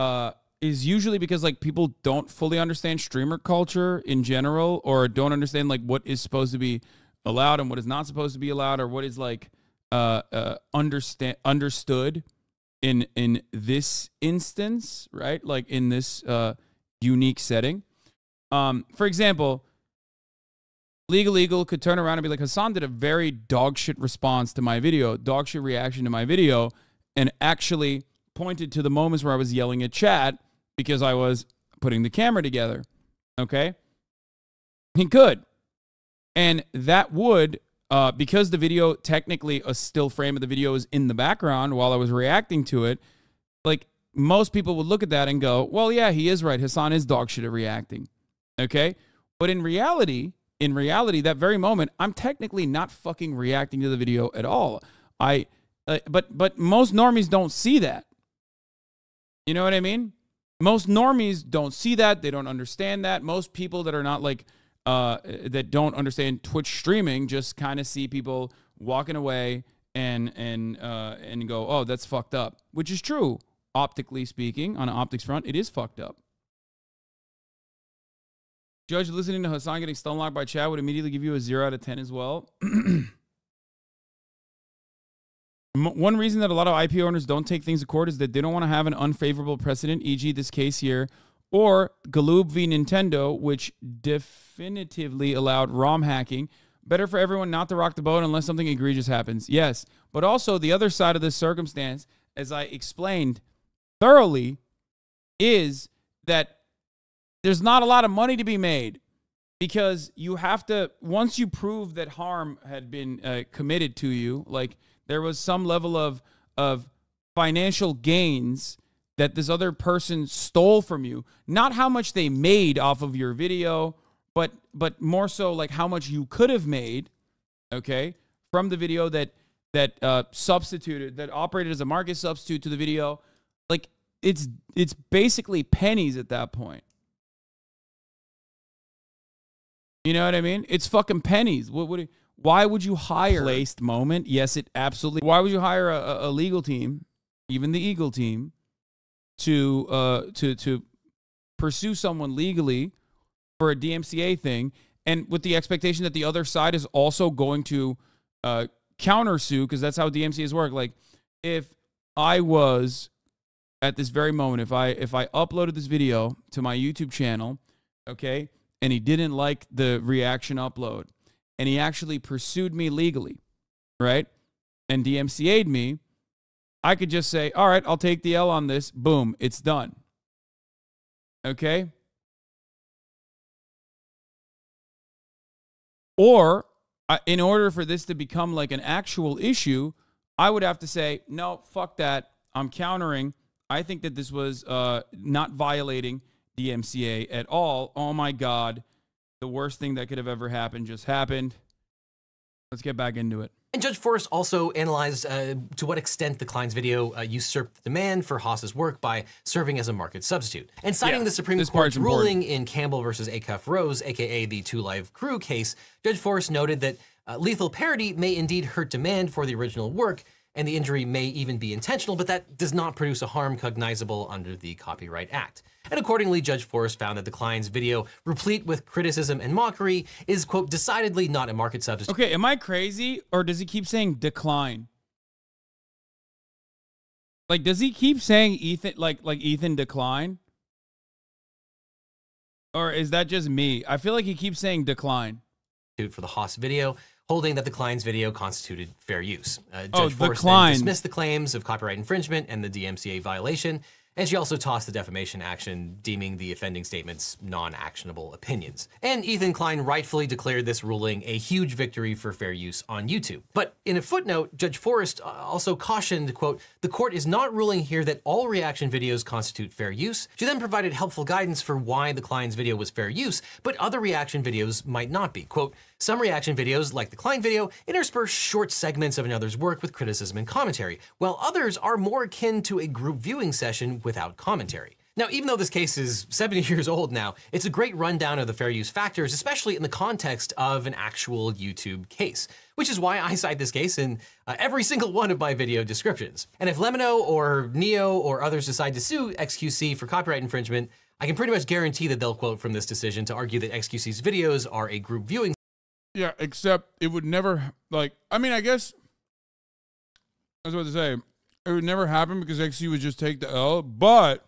usually because like people don't fully understand streamer culture in general, or don't understand like what is supposed to be allowed and what is not supposed to be allowed, or what is like understood in this instance, right? Like in this unique setting. For example, LegalEagle could turn around and be like, Hasan did a very dog shit response to my video, dog shit reaction to my video, and actually pointed to the moments where I was yelling at chat because I was putting the camera together, okay? He could. And that would, because the video, technically a still frame of the video is in the background while I was reacting to it, like most people would look at that and go, well, yeah, he is right. Hasan is dog shit at reacting, okay? But in reality, that very moment, I'm technically not fucking reacting to the video at all. But most normies don't see that. You know what I mean? Most normies don't see that. They don't understand that. Most people that are not like, that don't understand Twitch streaming just kind of see people walking away and go, oh, that's fucked up. Which is true. Optically speaking, on an optics front, it is fucked up. Judge, listening to Hasan getting stun locked by chat would immediately give you a 0 out of 10 as well. One reason that a lot of IP owners don't take things to court is that they don't want to have an unfavorable precedent, e.g. this case here, or Galoob v. Nintendo, which definitively allowed ROM hacking. Better for everyone not to rock the boat unless something egregious happens. Yes, but also the other side of this circumstance, as I explained thoroughly, is that there's not a lot of money to be made because you have to, once you prove that harm had been committed to you, like there was some level of financial gains that this other person stole from you, not how much they made off of your video, but more so like how much you could have made, okay, from the video that substituted, that operated as a market substitute to the video. Like it's basically pennies at that point. You know what I mean? It's fucking pennies. Why would you hire placed moment? Yes, it absolutely. Why would you hire a legal team, even the Eagle team, to pursue someone legally for a DMCA thing, and with the expectation that the other side is also going to countersue, because that's how DMCAs work. Like, if I was at this very moment, if I uploaded this video to my YouTube channel, okay, and he didn't like the reaction upload, and he actually pursued me legally, right, and DMCA'd me, I could just say, all right, I'll take the L on this. Boom, it's done. Okay? Or, in order for this to become like an actual issue, I would have to say, no, fuck that. I'm countering. I think that this was not violating DMCA at all. Oh my God. The worst thing that could have ever happened just happened. Let's get back into it. And Judge Forrest also analyzed to what extent the Klein's video usurped the demand for Haas's work by serving as a market substitute. And citing the Supreme Court's ruling in Campbell versus Acuff Rose, aka the Two Live Crew case, Judge Forrest noted that lethal parody may indeed hurt demand for the original work, and the injury may even be intentional, but that does not produce a harm cognizable under the Copyright Act. And accordingly, Judge Forrest found that the Klein's video, replete with criticism and mockery, is, quote, decidedly not a market substitute. Okay, am I crazy, or does he keep saying decline? Like, does he keep saying Ethan, like Ethan decline? Or is that just me? I feel like he keeps saying decline. For the Haas video, holding that the Klein's video constituted fair use. Judge Forrest then dismissed the claims of copyright infringement and the DMCA violation, And she also tossed the defamation action, deeming the offending statements non-actionable opinions. And Ethan Klein rightfully declared this ruling a huge victory for fair use on YouTube. But in a footnote, Judge Forrest also cautioned, quote, "The court is not ruling here that all reaction videos constitute fair use." She then provided helpful guidance for why the Klein's video was fair use, but other reaction videos might not be. Quote, "Some reaction videos, like the Klein video, intersperse short segments of another's work with criticism and commentary, while others are more akin to a group viewing session without commentary." Now, even though this case is 70 years old now, it's a great rundown of the fair use factors, especially in the context of an actual YouTube case, which is why I cite this case in every single one of my video descriptions. And if Lemino or Neo or others decide to sue xQc for copyright infringement, I can pretty much guarantee that they'll quote from this decision to argue that xQc's videos are a group viewing. Yeah, except it would never, like, I mean, I guess, I was about to say, it would never happen because xQc would just take the L, but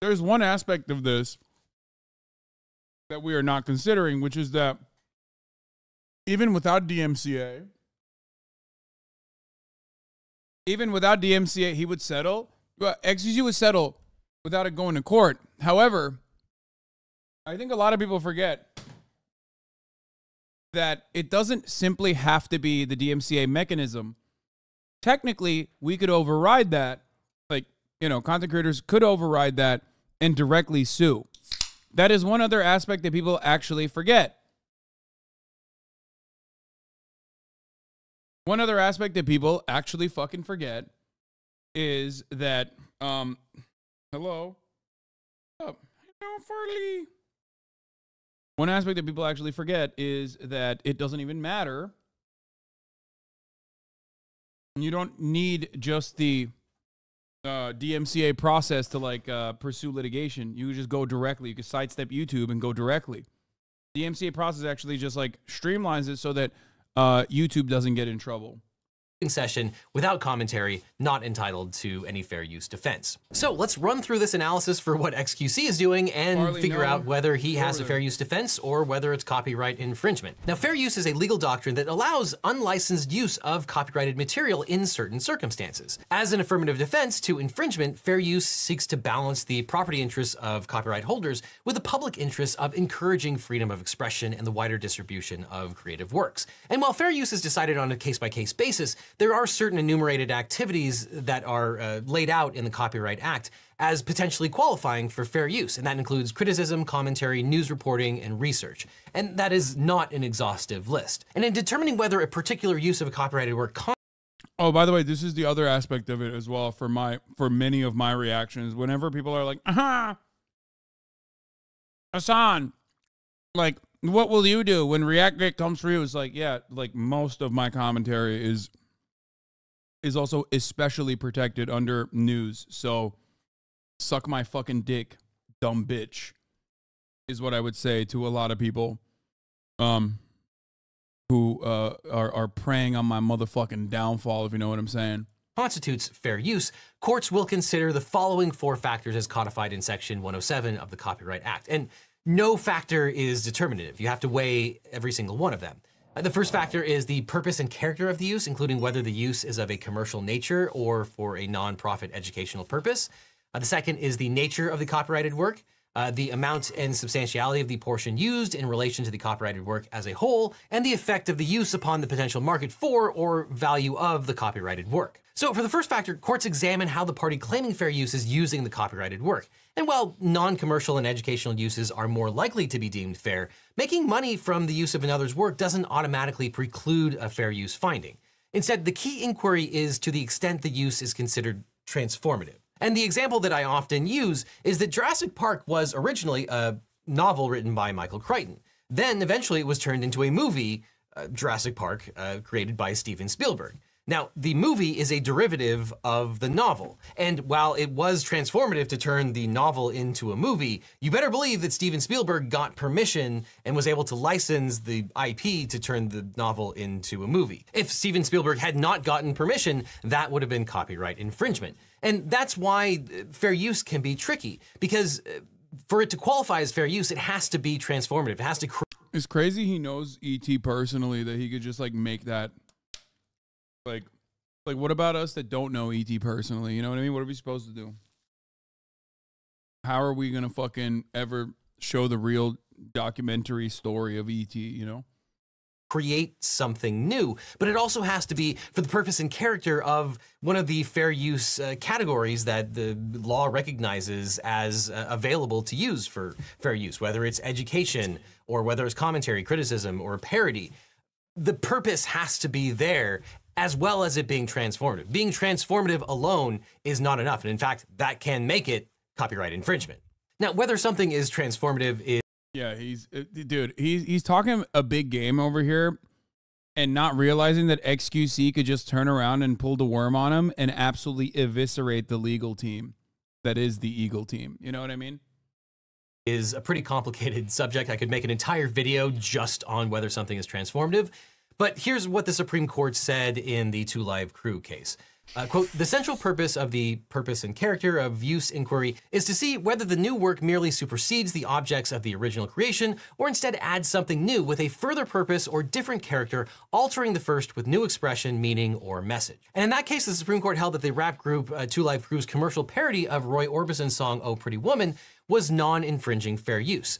there's one aspect of this that we are not considering, which is that even without DMCA, he would settle. Well, xQc would settle without it going to court. However, I think a lot of people forget that it doesn't simply have to be the DMCA mechanism. Technically, we could override that. Like, you know, content creators could override that and directly sue. That is one other aspect that people actually forget. One other aspect that people actually fucking forget is that, hello? Oh, hello, Farley. One aspect that people actually forget is that it doesn't even matter. You don't need just the DMCA process to like pursue litigation. You just go directly. You can sidestep YouTube and go directly. The DMCA process actually just like streamlines it so that YouTube doesn't get in trouble. Session without commentary, not entitled to any fair use defense. So let's run through this analysis for what xQc is doing and figure out whether he has a fair use defense or whether it's copyright infringement. Now, fair use is a legal doctrine that allows unlicensed use of copyrighted material in certain circumstances. As an affirmative defense to infringement, fair use seeks to balance the property interests of copyright holders with the public interest of encouraging freedom of expression and the wider distribution of creative works. And while fair use is decided on a case-by-case basis, there are certain enumerated activities that are laid out in the Copyright Act as potentially qualifying for fair use, and that includes criticism, commentary, news reporting, and research. And that is not an exhaustive list. And in determining whether a particular use of a copyrighted work. Oh, by the way, this is the other aspect of it as well for many of my reactions. Whenever people are like, Hasan, like, what will you do when ReactGate comes for you? It's like, yeah, like most of my commentary is also especially protected under news. So suck my fucking dick, dumb bitch, is what I would say to a lot of people who are preying on my motherfucking downfall, if you know what I'm saying. Constitutes fair use, courts will consider the following 4 factors as codified in Section 107 of the Copyright Act. And no factor is determinative. You have to weigh every single one of them. The first factor is the purpose and character of the use, including whether the use is of a commercial nature or for a non-profit educational purpose. The second is the nature of the copyrighted work, the amount and substantiality of the portion used in relation to the copyrighted work as a whole, and the effect of the use upon the potential market for or value of the copyrighted work. So for the first factor, courts examine how the party claiming fair use is using the copyrighted work. And while non-commercial and educational uses are more likely to be deemed fair, making money from the use of another's work doesn't automatically preclude a fair use finding. Instead, the key inquiry is to the extent the use is considered transformative. And the example that I often use is that Jurassic Park was originally a novel written by Michael Crichton. Then eventually it was turned into a movie, Jurassic Park, created by Steven Spielberg. Now, the movie is a derivative of the novel, and while it was transformative to turn the novel into a movie, you better believe that Steven Spielberg got permission and was able to license the IP to turn the novel into a movie. If Steven Spielberg had not gotten permission, that would have been copyright infringement. And that's why fair use can be tricky, because for it to qualify as fair use, it has to be transformative. It has to. It's crazy he knows E.T. personally, that he could just like make that. Like what about us that don't know E.T. personally? You know what I mean? What are we supposed to do? how are we going to fucking ever show the real documentary story of ET, you know? Create something new, but it also has to be for the purpose and character of one of the fair use categories that the law recognizes as available to use for fair use, whether it's education or whether it's commentary, criticism, or parody. The purpose has to be there, as well as it being transformative. Being transformative alone is not enough, and in fact, that can make it copyright infringement. Now, whether something is transformative is Yeah, he's talking a big game over here and not realizing that xQc could just turn around and pull the worm on him and absolutely eviscerate the legal team that is the Eagle team. You know what I mean? is a pretty complicated subject. I could make an entire video just on whether something is transformative. But here's what the Supreme Court said in the 2 Live Crew case. Quote, the central purpose of the purpose and character of use inquiry is to see whether the new work merely supersedes the objects of the original creation or instead adds something new with a further purpose or different character, altering the first with new expression, meaning, or message. And in that case, the Supreme Court held that the rap group 2 Live Crew's commercial parody of Roy Orbison's song Oh Pretty Woman was non-infringing fair use.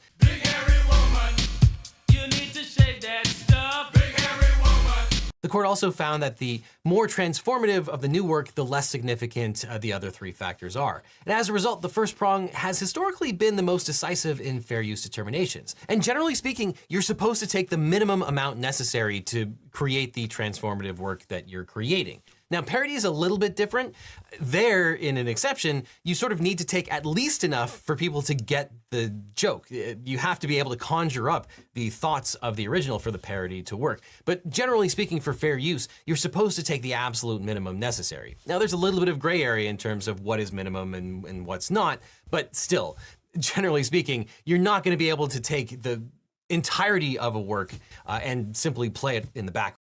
The court also found that the more transformative of the new work, the less significant the other 3 factors are. And as a result, the first prong has historically been the most decisive in fair use determinations. And generally speaking, you're supposed to take the minimum amount necessary to create the transformative work that you're creating. Now, parody is a little bit different. There, in an exception, you sort of need to take at least enough for people to get the joke. You have to be able to conjure up the thoughts of the original for the parody to work. But generally speaking, for fair use, you're supposed to take the absolute minimum necessary. Now, there's a little bit of gray area in terms of what is minimum and what's not, but still, generally speaking, you're not going to be able to take the entirety of a work and simply play it in the background.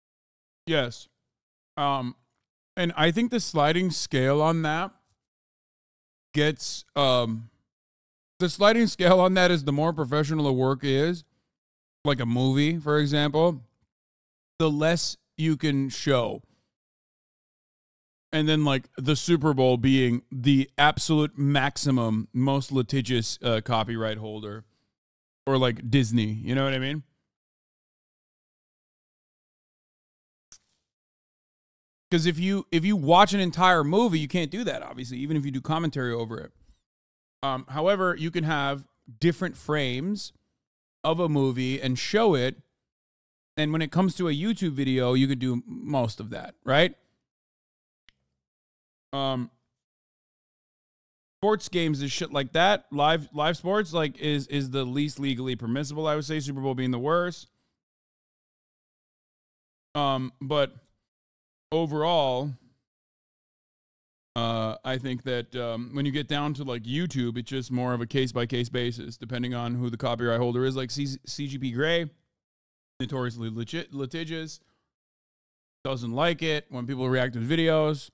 Yes. And I think the sliding scale on that gets, the sliding scale on that is the more professional the work is, like a movie, for example, the less you can show. And then like the Super Bowl being the absolute maximum, most litigious copyright holder, or like Disney, you know what I mean? Because if you watch an entire movie, you can't do that, obviously, even if you do commentary over it. However, you can have different frames of a movie and show it. And when it comes to a YouTube video, you could do most of that, right? Sports games and shit like that, live sports, like is the least legally permissible, I would say. Super Bowl being the worst. But overall, I think that when you get down to like YouTube, it's just more of a case-by-case basis, depending on who the copyright holder is. Like CGP Grey, notoriously litigious, doesn't like it when people react to his videos.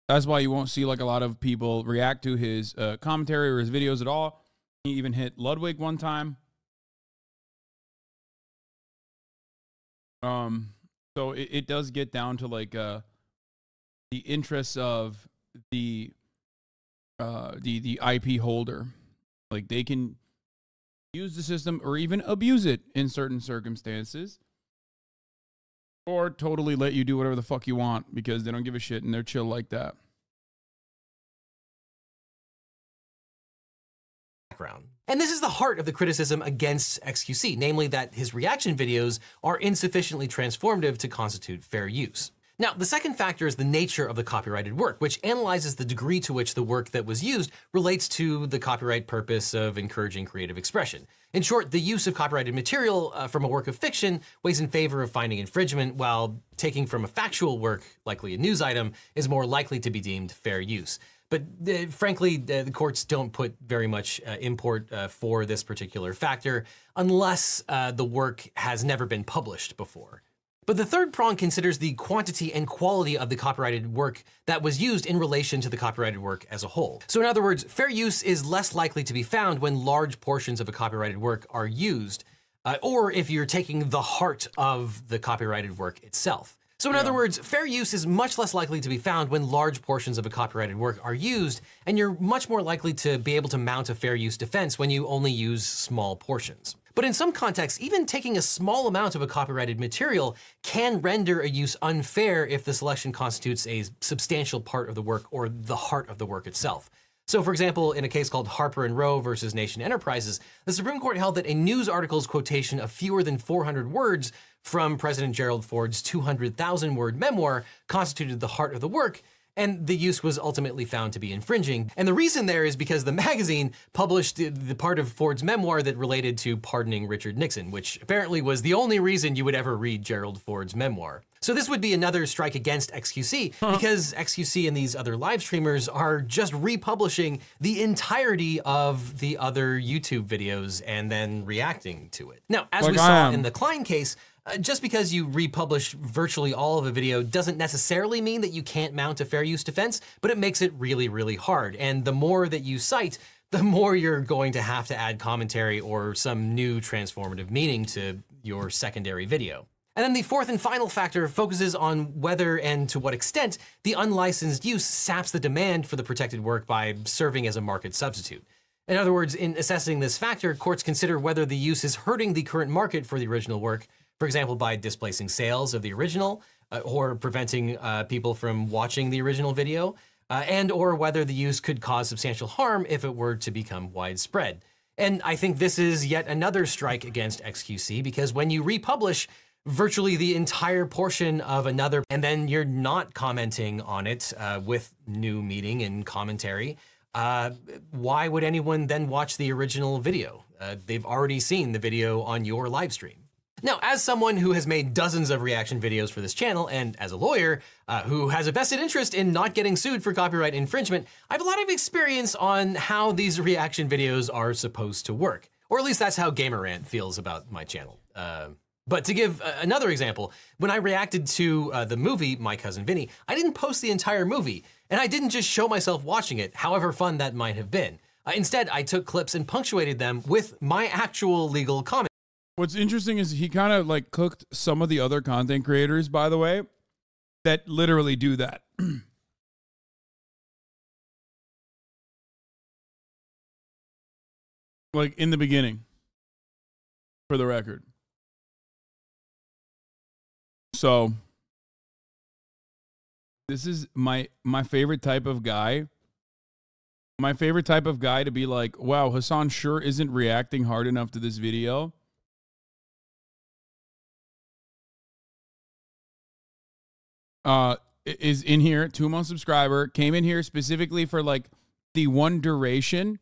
That's why you won't see like a lot of people react to his commentary or his videos at all. He even hit Ludwig one time. So it does get down to like the interests of the IP holder. Like they can use the system or even abuse it in certain circumstances, or totally let you do whatever the fuck you want because they don't give a shit and they're chill like that. And this is the heart of the criticism against xQc, namely that his reaction videos are insufficiently transformative to constitute fair use. Now, the second factor is the nature of the copyrighted work, which analyzes the degree to which the work that was used relates to the copyright purpose of encouraging creative expression. In short, the use of copyrighted material from a work of fiction weighs in favor of finding infringement, while taking from a factual work, likely a news item, is more likely to be deemed fair use. But frankly, the courts don't put very much import for this particular factor unless the work has never been published before. But the third prong considers the quantity and quality of the copyrighted work that was used in relation to the copyrighted work as a whole. So in other words, fair use is less likely to be found when large portions of a copyrighted work are used, or if you're taking the heart of the copyrighted work itself. So in other words, fair use is much less likely to be found when large portions of a copyrighted work are used, and you're much more likely to be able to mount a fair use defense when you only use small portions. But in some contexts, even taking a small amount of a copyrighted material can render a use unfair if the selection constitutes a substantial part of the work or the heart of the work itself. So for example, in a case called Harper and Row versus Nation Enterprises, the Supreme Court held that a news article's quotation of fewer than 400 words from President Gerald Ford's 200,000-word memoir constituted the heart of the work, and the use was ultimately found to be infringing. And the reason there is because the magazine published the part of Ford's memoir that related to pardoning Richard Nixon, which apparently was the only reason you would ever read Gerald Ford's memoir. So this would be another strike against xQc, because xQc and these other live streamers are just republishing the entirety of the other YouTube videos and then reacting to it. Now, as we saw in the Klein case, just because you republish virtually all of a video doesn't necessarily mean that you can't mount a fair use defense, but it makes it really, really hard. And the more that you cite, the more you're going to have to add commentary or some new transformative meaning to your secondary video. And then the fourth and final factor focuses on whether and to what extent the unlicensed use saps the demand for the protected work by serving as a market substitute. In other words, in assessing this factor, courts consider whether the use is hurting the current market for the original work, for example, by displacing sales of the original or preventing people from watching the original video, and or whether the use could cause substantial harm if it were to become widespread. And I think this is yet another strike against xQc, because when you republish virtually the entire portion of another, and then you're not commenting on it with new meaning and commentary, why would anyone then watch the original video? They've already seen the video on your live stream. Now, as someone who has made dozens of reaction videos for this channel, and as a lawyer who has a vested interest in not getting sued for copyright infringement, I have a lot of experience on how these reaction videos are supposed to work. Or at least that's how Gamerant feels about my channel. But to give another example, when I reacted to the movie My Cousin Vinny, I didn't post the entire movie, and I didn't just show myself watching it, however fun that might have been. Instead, I took clips and punctuated them with my actual legal comments. What's interesting is he kind of like cooked some of the other content creators, by the way, that literally do that. Like in the beginning, for the record. So this is my favorite type of guy. My favorite type of guy to be like, wow, Hasan sure isn't reacting hard enough to this video. Is in here, 2-month subscriber, came in here specifically for like the one duration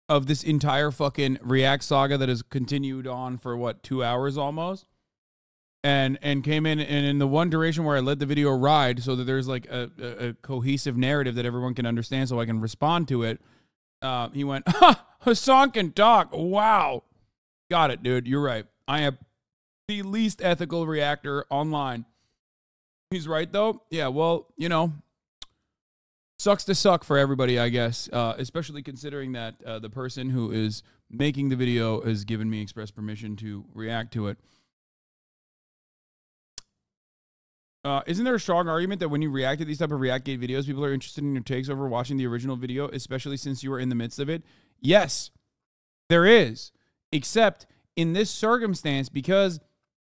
of this entire fucking React saga that has continued on for what, 2 hours almost, and came in, and in the one duration where I let the video ride so that there's like a cohesive narrative that everyone can understand so I can respond to it, he went, ha, Hasan can talk, wow. Got it, dude, you're right. I am the least ethical reactor online. He's right, though. Yeah, well, you know, sucks to suck for everybody, I guess, especially considering that the person who is making the video has given me express permission to react to it. Isn't there a strong argument that when you react to these type of React-Gate videos, people are interested in your takes over watching the original video, especially since you were in the midst of it? Yes, there is, except in this circumstance, because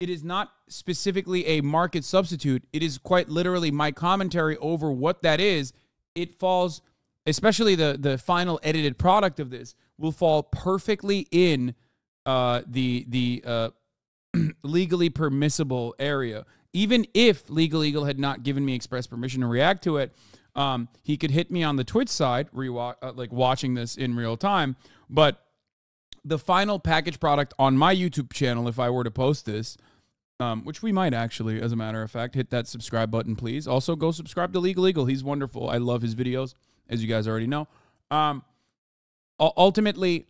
it is not specifically a market substitute. It is quite literally my commentary over what that is. It falls, especially the final edited product of this, will fall perfectly in the legally permissible area. Even if LegalEagle had not given me express permission to react to it, he could hit me on the Twitch side, like watching this in real time. But the final package product on my YouTube channel, if I were to post this, which we might actually, as a matter of fact, hit that subscribe button, please. Also, go subscribe to LegalEagle. He's wonderful. I love his videos, as you guys already know. Ultimately,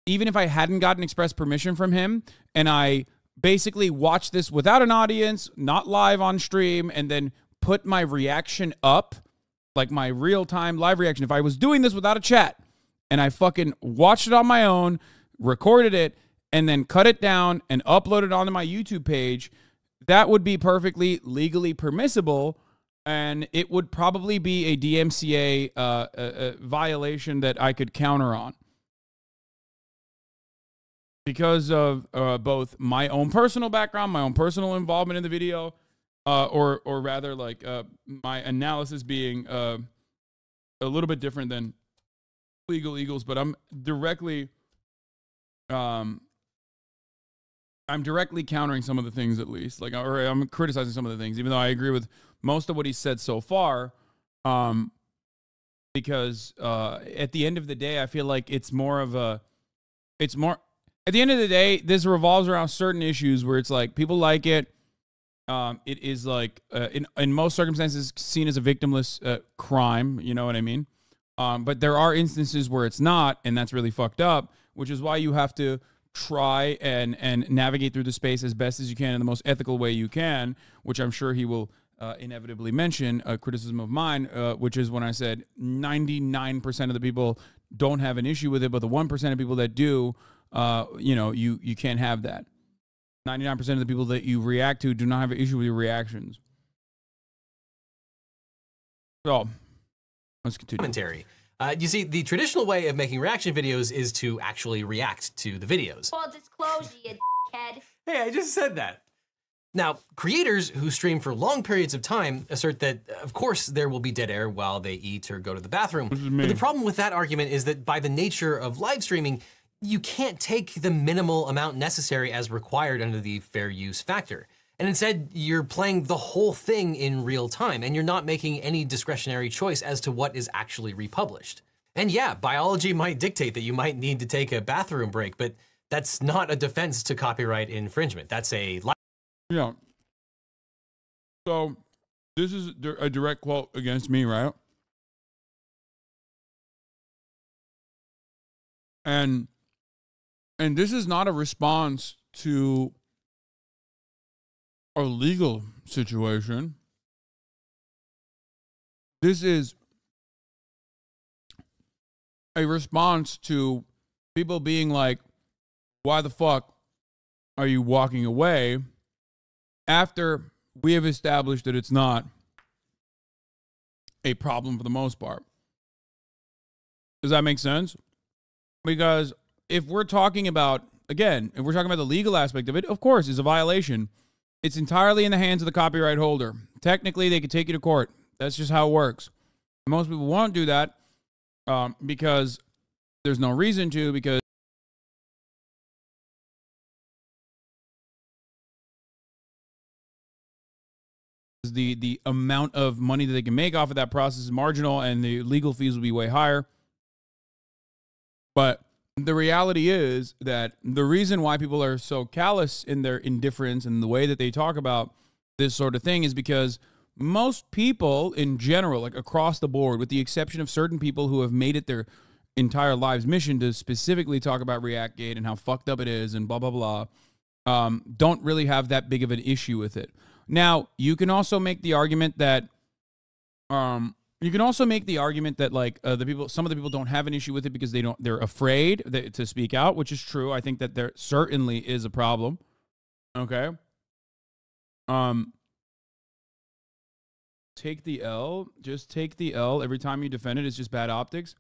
even if I hadn't gotten express permission from him, and I basically watched this without an audience, not live on stream, and then put my reaction up, like my real-time live reaction, if I was doing this without a chat, and I fucking watched it on my own, recorded it, and then cut it down and upload it onto my YouTube page, that would be perfectly legally permissible, and it would probably be a DMCA violation that I could counter on. Because of both my own personal background, my own personal involvement in the video, or rather like my analysis being a little bit different than LegalEagle's, but I'm directly countering some of the things, at least, like, or I'm criticizing some of the things, even though I agree with most of what he said so far. Because at the end of the day, I feel like at the end of the day, this revolves around certain issues where it's like people like it. It is like in most circumstances seen as a victimless crime. You know what I mean? But there are instances where it's not, and that's really fucked up. Which is why you have to try and navigate through the space as best as you can in the most ethical way you can. Which I'm sure he will inevitably mention a criticism of mine, which is when I said 99% of the people don't have an issue with it, but the 1% of people that do. You can't have that. 99% of the people that you react to do not have an issue with your reactions. So, let's continue. Commentary. You see, the traditional way of making reaction videos is to actually react to the videos. Full disclosure, you dickhead. Hey, I just said that. Now, creators who stream for long periods of time assert that, of course, there will be dead air while they eat or go to the bathroom. But the problem with that argument is that by the nature of live streaming, you can't take the minimal amount necessary as required under the fair use factor. And instead, you're playing the whole thing in real time, and you're not making any discretionary choice as to what is actually republished. And yeah, biology might dictate that you might need to take a bathroom break, but that's not a defense to copyright infringement. That's a... Yeah. So, this is a direct quote against me, right? And this is not a response to a legal situation. This is a response to people being like, why the fuck are you walking away after we have established that it's not a problem for the most part? Does that make sense? Because if we're talking about, again, if we're talking about the legal aspect of it, of course, it's a violation. It's entirely in the hands of the copyright holder. Technically, they could take you to court. That's just how it works. Most people won't do that because there's no reason to, because the amount of money that they can make off of that process is marginal, and the legal fees will be way higher. But the reality is that the reason why people are so callous in their indifference and the way that they talk about this sort of thing is because most people in general, like across the board, with the exception of certain people who have made it their entire lives mission to specifically talk about ReactGate and how fucked up it is and blah, blah, blah, don't really have that big of an issue with it. Now, you can also make the argument that like some of the people don't have an issue with it because they're afraid to speak out, which is true. I think that there certainly is a problem. Okay. Take the L. Just take the L. Every time you defend it, it's just bad optics.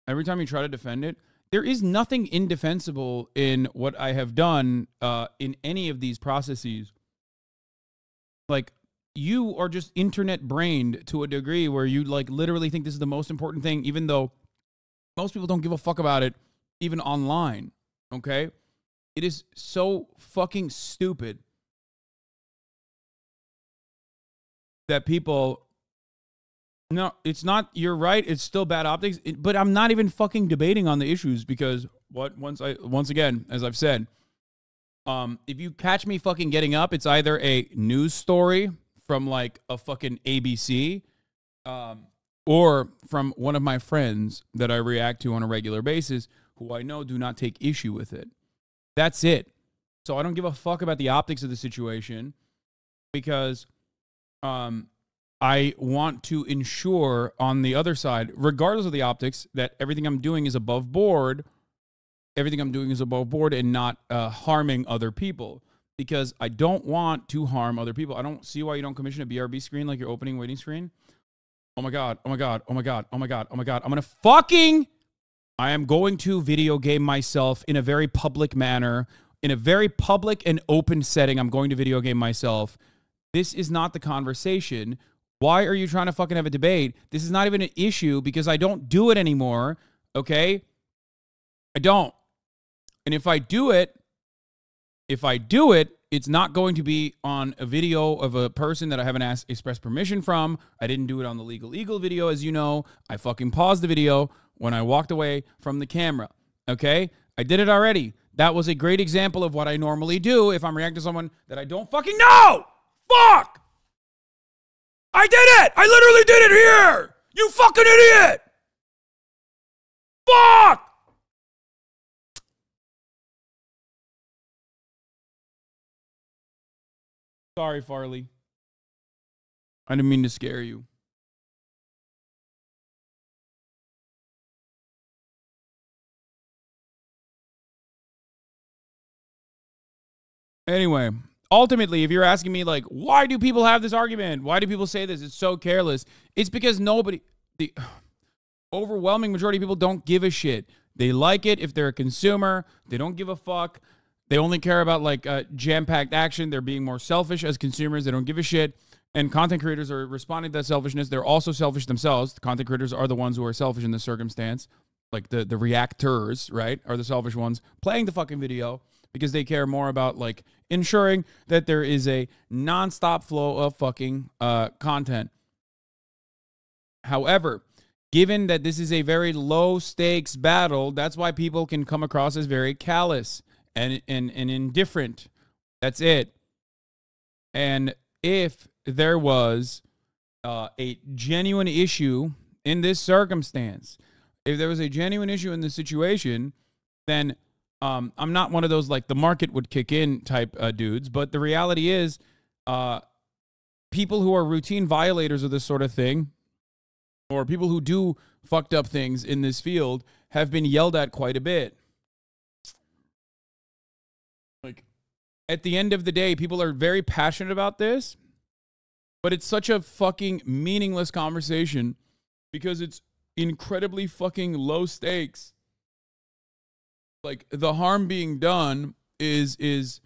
Every time you try to defend it, there is nothing indefensible in what I have done in any of these processes. Like, you are just internet brained to a degree where you like literally think this is the most important thing, even though most people don't give a fuck about it, even online. Okay? It is so fucking stupid that people... No, it's not, you're right, it's still bad optics, but I'm not even fucking debating on the issues because once again, as I've said, if you catch me fucking getting up, it's either a news story from like a fucking ABC, or from one of my friends that I react to on a regular basis who I know do not take issue with it. That's it. So I don't give a fuck about the optics of the situation because I want to ensure on the other side, regardless of the optics, that everything I'm doing is above board. Everything I'm doing is above board and not harming other people. because I don't want to harm other people. I don't see why you don't commission a BRB screen like your opening waiting screen. Oh my God. Oh my God. Oh my God. Oh my God. Oh my God. I am going to video game myself in a very public manner, in a very public and open setting. I'm going to video game myself. This is not the conversation. Why are you trying to fucking have a debate? This is not even an issue because I don't do it anymore. Okay? I don't. And if I do it, it's not going to be on a video of a person that I haven't expressed permission from. I didn't do it on the LegalEagle video, as you know. I fucking paused the video when I walked away from the camera. Okay? I did it already. That was a great example of what I normally do if I'm reacting to someone that I don't fucking know. Fuck! I did it! I literally did it here! You fucking idiot! Fuck! Sorry, Farley. I didn't mean to scare you. Anyway, ultimately, if you're asking me, like, why do people have this argument? Why do people say this? It's so careless. It's because the overwhelming majority of people don't give a shit. They like it if they're a consumer. They don't give a fuck. They only care about, like, jam-packed action. They're being more selfish as consumers. They don't give a shit. And content creators are responding to that selfishness. They're also selfish themselves. The content creators are the ones who are selfish in this circumstance. Like, the reactors, right, are the selfish ones playing the fucking video because they care more about, like, ensuring that there is a nonstop flow of fucking content. However, given that this is a very low-stakes battle, that's why people can come across as very callous and indifferent. That's it. And if there was a genuine issue in this circumstance, if there was a genuine issue in this situation, then I'm not one of those, like, the market would kick in type dudes. But the reality is people who are routine violators of this sort of thing, or people who do fucked up things in this field, have been yelled at quite a bit. Like, at the end of the day, people are very passionate about this, but it's such a fucking meaningless conversation because it's incredibly fucking low stakes. Like, the harm being done is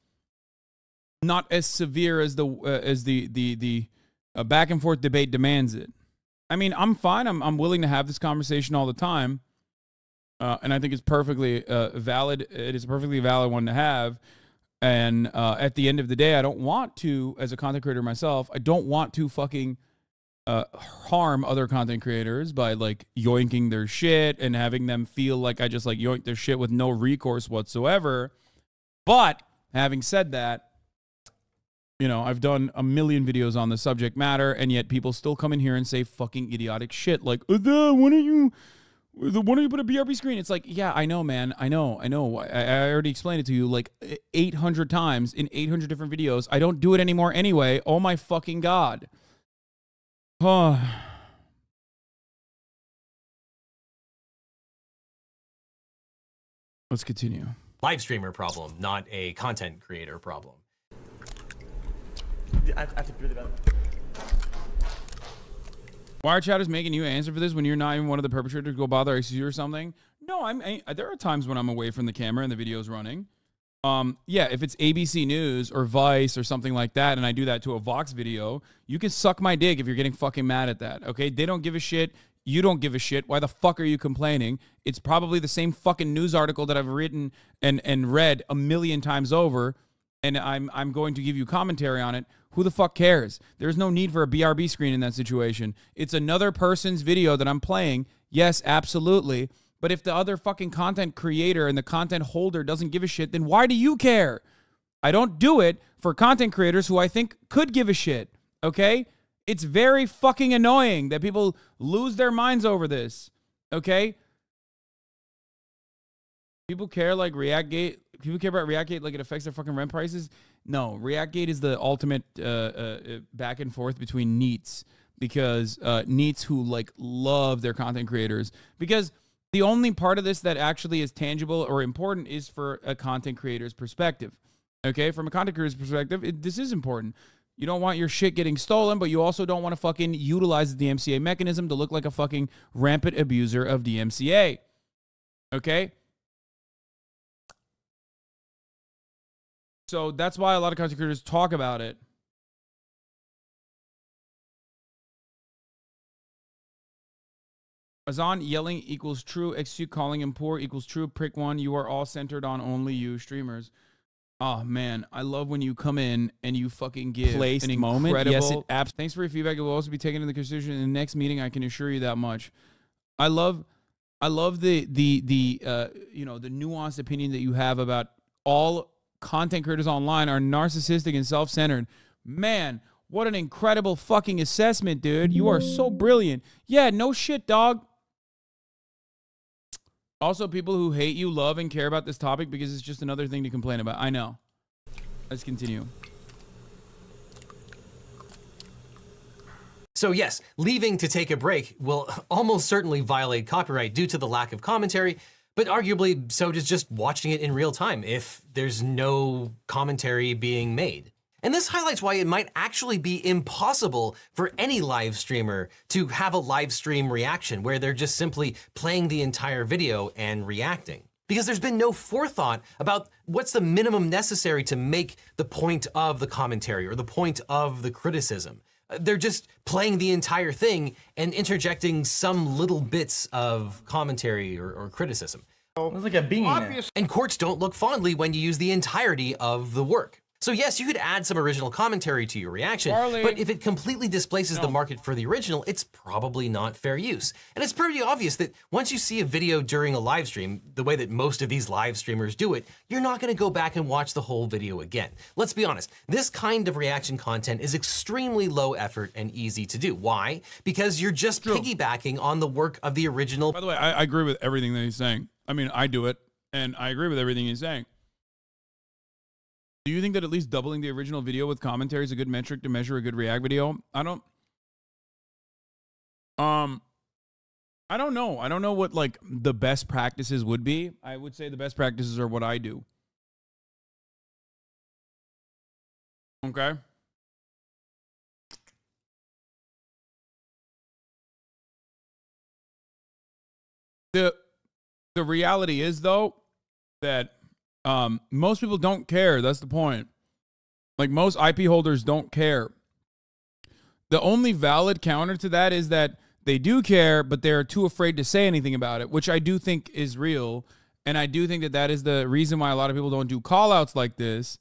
not as severe as the back and forth debate demands it. I mean, I'm fine. I'm willing to have this conversation all the time, and I think it's perfectly valid. It is a perfectly valid one to have. And at the end of the day, I don't want to, as a content creator myself, I don't want to fucking harm other content creators by, like, yoinking their shit and having them feel like I just, like, yoink their shit with no recourse whatsoever. But having said that, you know, I've done a million videos on the subject matter, and yet people still come in here and say fucking idiotic shit like, why don't you put a BRB screen? It's like, yeah, I know, man. I know. I already explained it to you like 800 times in 800 different videos. I don't do it anymore anyway. Oh my fucking God. Oh. Let's continue. Live streamer problem, not a content creator problem. I have to agree with that. Wire chat is making you answer for this when you're not even one of the perpetrators. Go bother xQc or something. No, there are times when I'm away from the camera and the video's running. Yeah, if it's ABC News or Vice or something like that, and I do that to a Vox video, you can suck my dick if you're getting fucking mad at that. Okay, they don't give a shit. You don't give a shit. Why the fuck are you complaining? It's probably the same fucking news article that I've written and read a million times over, and I'm going to give you commentary on it. Who the fuck cares? There's no need for a BRB screen in that situation. It's another person's video that I'm playing. Yes, absolutely. But if the other fucking content creator and the content holder doesn't give a shit, then why do you care? I don't do it for content creators who I think could give a shit, okay? It's very fucking annoying that people lose their minds over this, okay? People care like ReactGate. People care about ReactGate like it affects their fucking rent prices. No, ReactGate is the ultimate back and forth between NEETs, because NEETs who like love their content creators, because the only part of this that actually is tangible or important is for a content creator's perspective. Okay, from a content creator's perspective, this is important. You don't want your shit getting stolen, but you also don't want to fucking utilize the DMCA mechanism to look like a fucking rampant abuser of DMCA. Okay? So that's why a lot of content creators talk about it. Hasan yelling equals true. xQc calling him poor equals true. Prick one. You are all centered on only you streamers. Oh man, I love when you come in and you fucking give Placed an incredible moment. Yes, it Thanks for your feedback. It will also be taken into consideration in the next meeting. I can assure you that much. I love the you know, the nuanced opinion that you have about all content creators online are narcissistic and self-centered. Man, what an incredible fucking assessment, dude. You are so brilliant. Yeah, no shit, dog. Also, people who hate you love and care about this topic because it's just another thing to complain about. I know. Let's continue. So yes, leaving to take a break will almost certainly violate copyright due to the lack of commentary, but arguably so does just watching it in real time if there's no commentary being made. And this highlights why it might actually be impossible for any live streamer to have a live stream reaction where they're just simply playing the entire video and reacting. Because there's been no forethought about what's the minimum necessary to make the point of the commentary or the point of the criticism. They're just playing the entire thing and interjecting some little bits of commentary or criticism. It's like a being. And courts don't look fondly when you use the entirety of the work. So yes, you could add some original commentary to your reaction, but if it completely displaces the market for the original, it's probably not fair use. And it's pretty obvious that once you see a video during a live stream, the way that most of these live streamers do it, you're not gonna go back and watch the whole video again. Let's be honest, this kind of reaction content is extremely low effort and easy to do. Why? Because you're just piggybacking on the work of the original. By the way, I agree with everything that he's saying. I mean, I do it, and I agree with everything he's saying. Do you think that at least doubling the original video with commentary is a good metric to measure a good React video? I don't know. I don't know what like the best practices would be. I would say the best practices are what I do. Okay. The reality is though that most people don't care. That's the point. Like most IP holders don't care. The only valid counter to that is that they do care, but they're too afraid to say anything about it, which I do think is real. And I do think that that is the reason why a lot of people don't do call outs like this,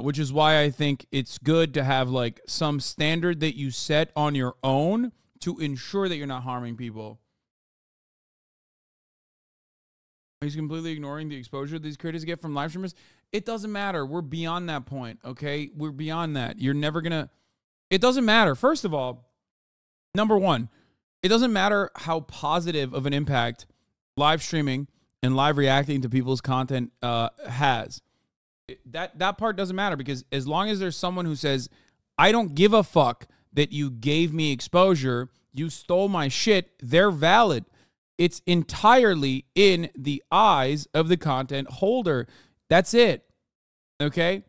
which is why I think it's good to have like some standard that you set on your own to ensure that you're not harming people. He's completely ignoring the exposure these creators get from live streamers. It doesn't matter. We're beyond that point, okay? We're beyond that. You're never going to... It doesn't matter. First of all, number one, it doesn't matter how positive of an impact live streaming and live reacting to people's content has. That part doesn't matter because as long as there's someone who says, I don't give a fuck that you gave me exposure, you stole my shit, they're valid. It's entirely in the eyes of the content holder. That's it. Okay?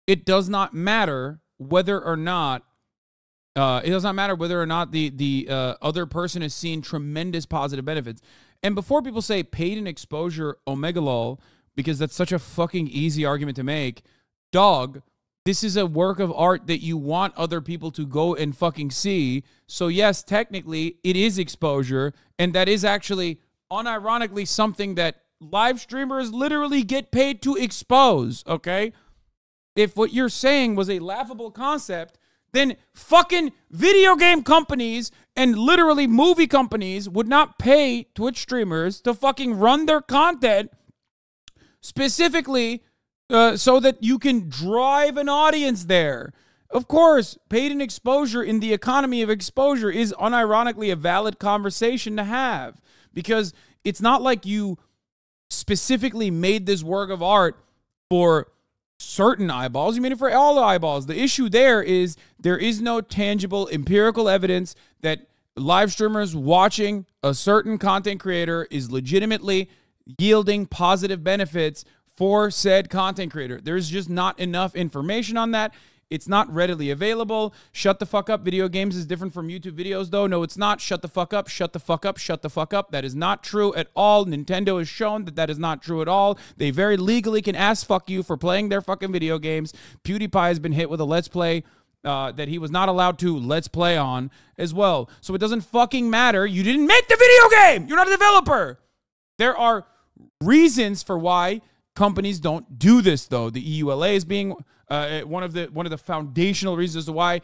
It does not matter whether or not the other person has seen tremendous positive benefits. And before people say paid in exposure omega lol, because that's such a fucking easy argument to make, dog, this is a work of art that you want other people to go and fucking see. So yes, technically it is exposure. And that is actually unironically something that live streamers literally get paid to expose. Okay. If what you're saying was a laughable concept, then fucking video game companies and literally movie companies would not pay Twitch streamers to fucking run their content specifically so that you can drive an audience there. Of course, paid in exposure in the economy of exposure is unironically a valid conversation to have because it's not like you specifically made this work of art for certain eyeballs. You made it for all the eyeballs. The issue there is no tangible empirical evidence that live streamers watching a certain content creator is legitimately yielding positive benefits for said content creator. There's just not enough information on that. It's not readily available. Shut the fuck up. Video games is different from YouTube videos, though. No, it's not. Shut the fuck up. Shut the fuck up. Shut the fuck up. That is not true at all. Nintendo has shown that that is not true at all. They very legally can ass fuck you for playing their fucking video games. PewDiePie has been hit with a Let's Play that he was not allowed to Let's Play on as well. So it doesn't fucking matter. You didn't make the video game. You're not a developer. There are reasons for why companies don't do this, though. The EULA is being one of the foundational reasons as to why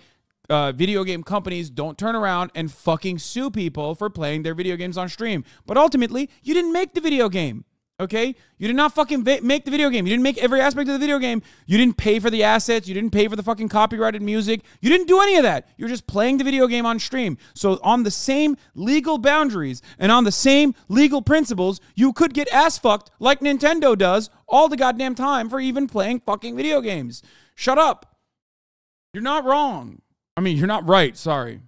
video game companies don't turn around and fucking sue people for playing their video games on stream. But ultimately, you didn't make the video game, okay? You did not fucking make the video game. You didn't make every aspect of the video game. You didn't pay for the assets. You didn't pay for the fucking copyrighted music. You didn't do any of that. You're just playing the video game on stream. So on the same legal boundaries and on the same legal principles, you could get ass fucked like Nintendo does all the goddamn time for even playing fucking video games. Shut up. You're not wrong. I mean, you're not right. Sorry.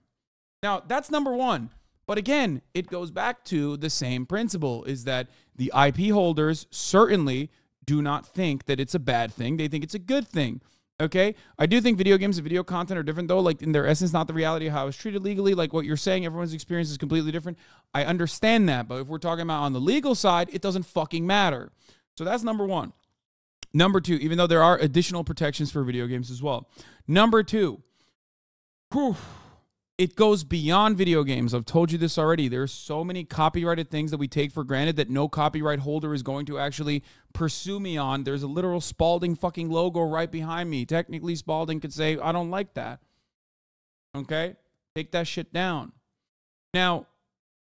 Now, that's number one. But again, it goes back to the same principle, is that the IP holders certainly do not think that it's a bad thing. They think it's a good thing. Okay? I do think video games and video content are different, though. Like, in their essence, not the reality of how it's treated legally. Like what you're saying, everyone's experience is completely different. I understand that. But if we're talking about on the legal side, it doesn't fucking matter. So that's number one. Number two, even though there are additional protections for video games as well. Number two, it goes beyond video games. I've told you this already. There's so many copyrighted things that we take for granted that no copyright holder is going to actually pursue me on. There's a literal Spalding fucking logo right behind me. Technically, Spalding could say, I don't like that. Okay? Take that shit down. Now,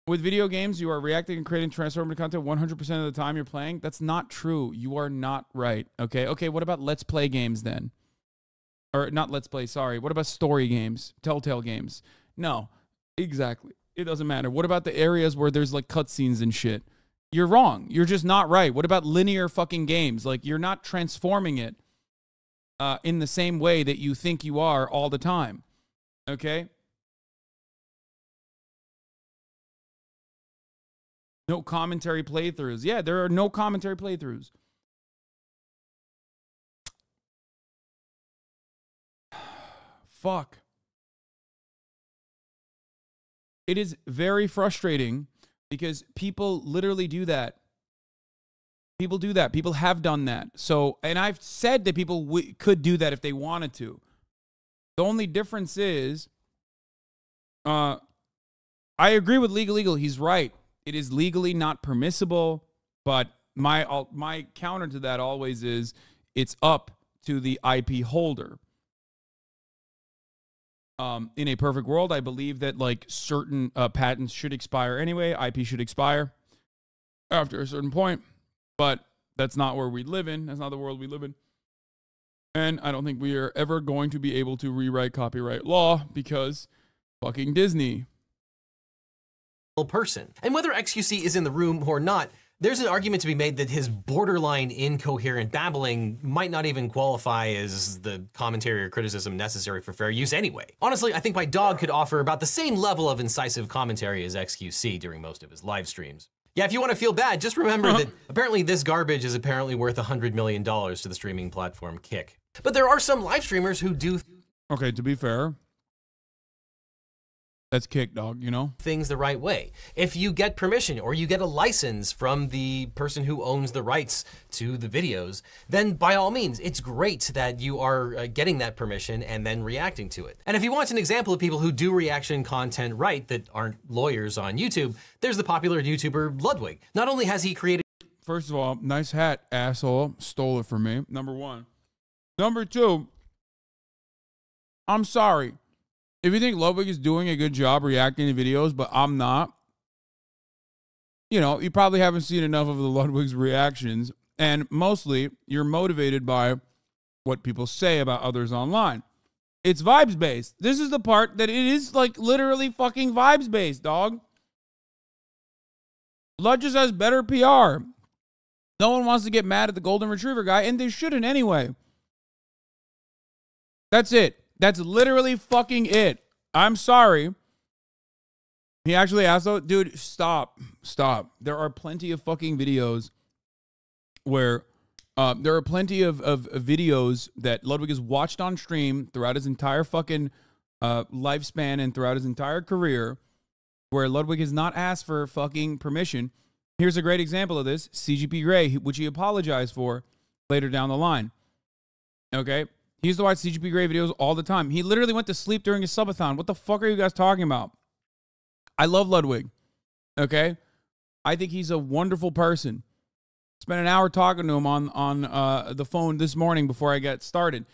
with video games, you are reacting and creating transformative content 100% of the time you're playing. That's not true. You are not right. Okay? Okay, what about Let's Play games then? Or not Let's Play, sorry. What about story games? Telltale games? No, exactly. It doesn't matter. What about the areas where there's like cutscenes and shit? You're wrong. You're just not right. What about linear fucking games? Like, you're not transforming it in the same way that you think you are all the time. Okay? No commentary playthroughs. Yeah, there are no commentary playthroughs. Fuck. It is very frustrating because people literally do that. People do that. People have done that. So, and I've said that people could do that if they wanted to. The only difference is, I agree with LegalEagle. He's right. It is legally not permissible, but my counter to that always is it's up to the IP holder. In a perfect world, I believe that like certain patents should expire anyway. IP should expire after a certain point, but that's not where we live in. That's not the world we live in. And I don't think we are ever going to be able to rewrite copyright law because fucking Disney. Person. And whether xQc is in the room or not, there's an argument to be made that his borderline incoherent babbling might not even qualify as the commentary or criticism necessary for fair use anyway. Honestly, I think my dog could offer about the same level of incisive commentary as xQc during most of his live streams. Yeah, if you want to feel bad, just remember that apparently this garbage is apparently worth $100 million to the streaming platform Kick. But there are some live streamers who do... Okay, to be fair, that's Kick, dog, you know? Things the right way. If you get permission or you get a license from the person who owns the rights to the videos, then by all means, it's great that you are getting that permission and then reacting to it. And if you want an example of people who do reaction content right that aren't lawyers on YouTube, there's the popular YouTuber Ludwig. Not only has he created... First of all, nice hat, asshole. Stole it from me, number one. Number two, I'm sorry. If you think Ludwig is doing a good job reacting to videos, but I'm not, you know, you probably haven't seen enough of the Ludwig's reactions, and mostly you're motivated by what people say about others online. It's vibes-based. This is the part that it is, like, literally fucking vibes-based, dog. Lud just has better PR. No one wants to get mad at the Golden Retriever guy, and they shouldn't anyway. That's it. That's literally fucking it. I'm sorry. He actually asked, though, dude, stop. Stop. There are plenty of fucking videos where There are plenty of videos that Ludwig has watched on stream throughout his entire fucking lifespan and throughout his entire career where Ludwig has not asked for fucking permission. Here's a great example of this. CGP Grey, which he apologized for later down the line. Okay? He used to watch CGP Grey videos all the time. He literally went to sleep during his subathon. What the fuck are you guys talking about? I love Ludwig. Okay? I think he's a wonderful person. Spent an hour talking to him on the phone this morning before I got started.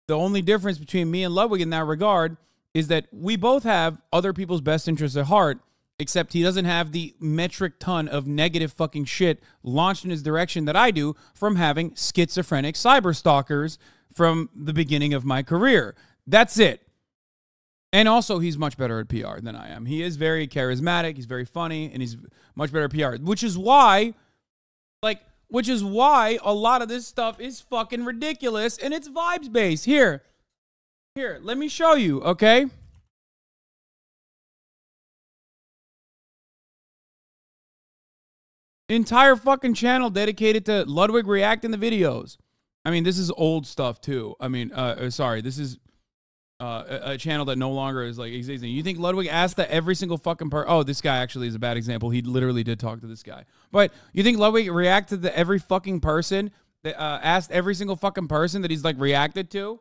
The only difference between me and Ludwig in that regard is that we both have other people's best interests at heart, except he doesn't have the metric ton of negative fucking shit launched in his direction that I do from having schizophrenic cyberstalkers from the beginning of my career. That's it. And also, he's much better at PR than I am. He is very charismatic, he's very funny, and he's much better at PR, which is why a lot of this stuff is fucking ridiculous and it's vibes based. Here, let me show you, okay? Entire fucking channel dedicated to Ludwig reacting to videos. I mean, this is old stuff too. I mean, sorry, this is a channel that no longer is like existing. You think Ludwig asked that every single fucking person? Oh, this guy actually is a bad example. He literally did talk to this guy. But you think Ludwig reacted to every fucking person that asked every single fucking person that he's like reacted to?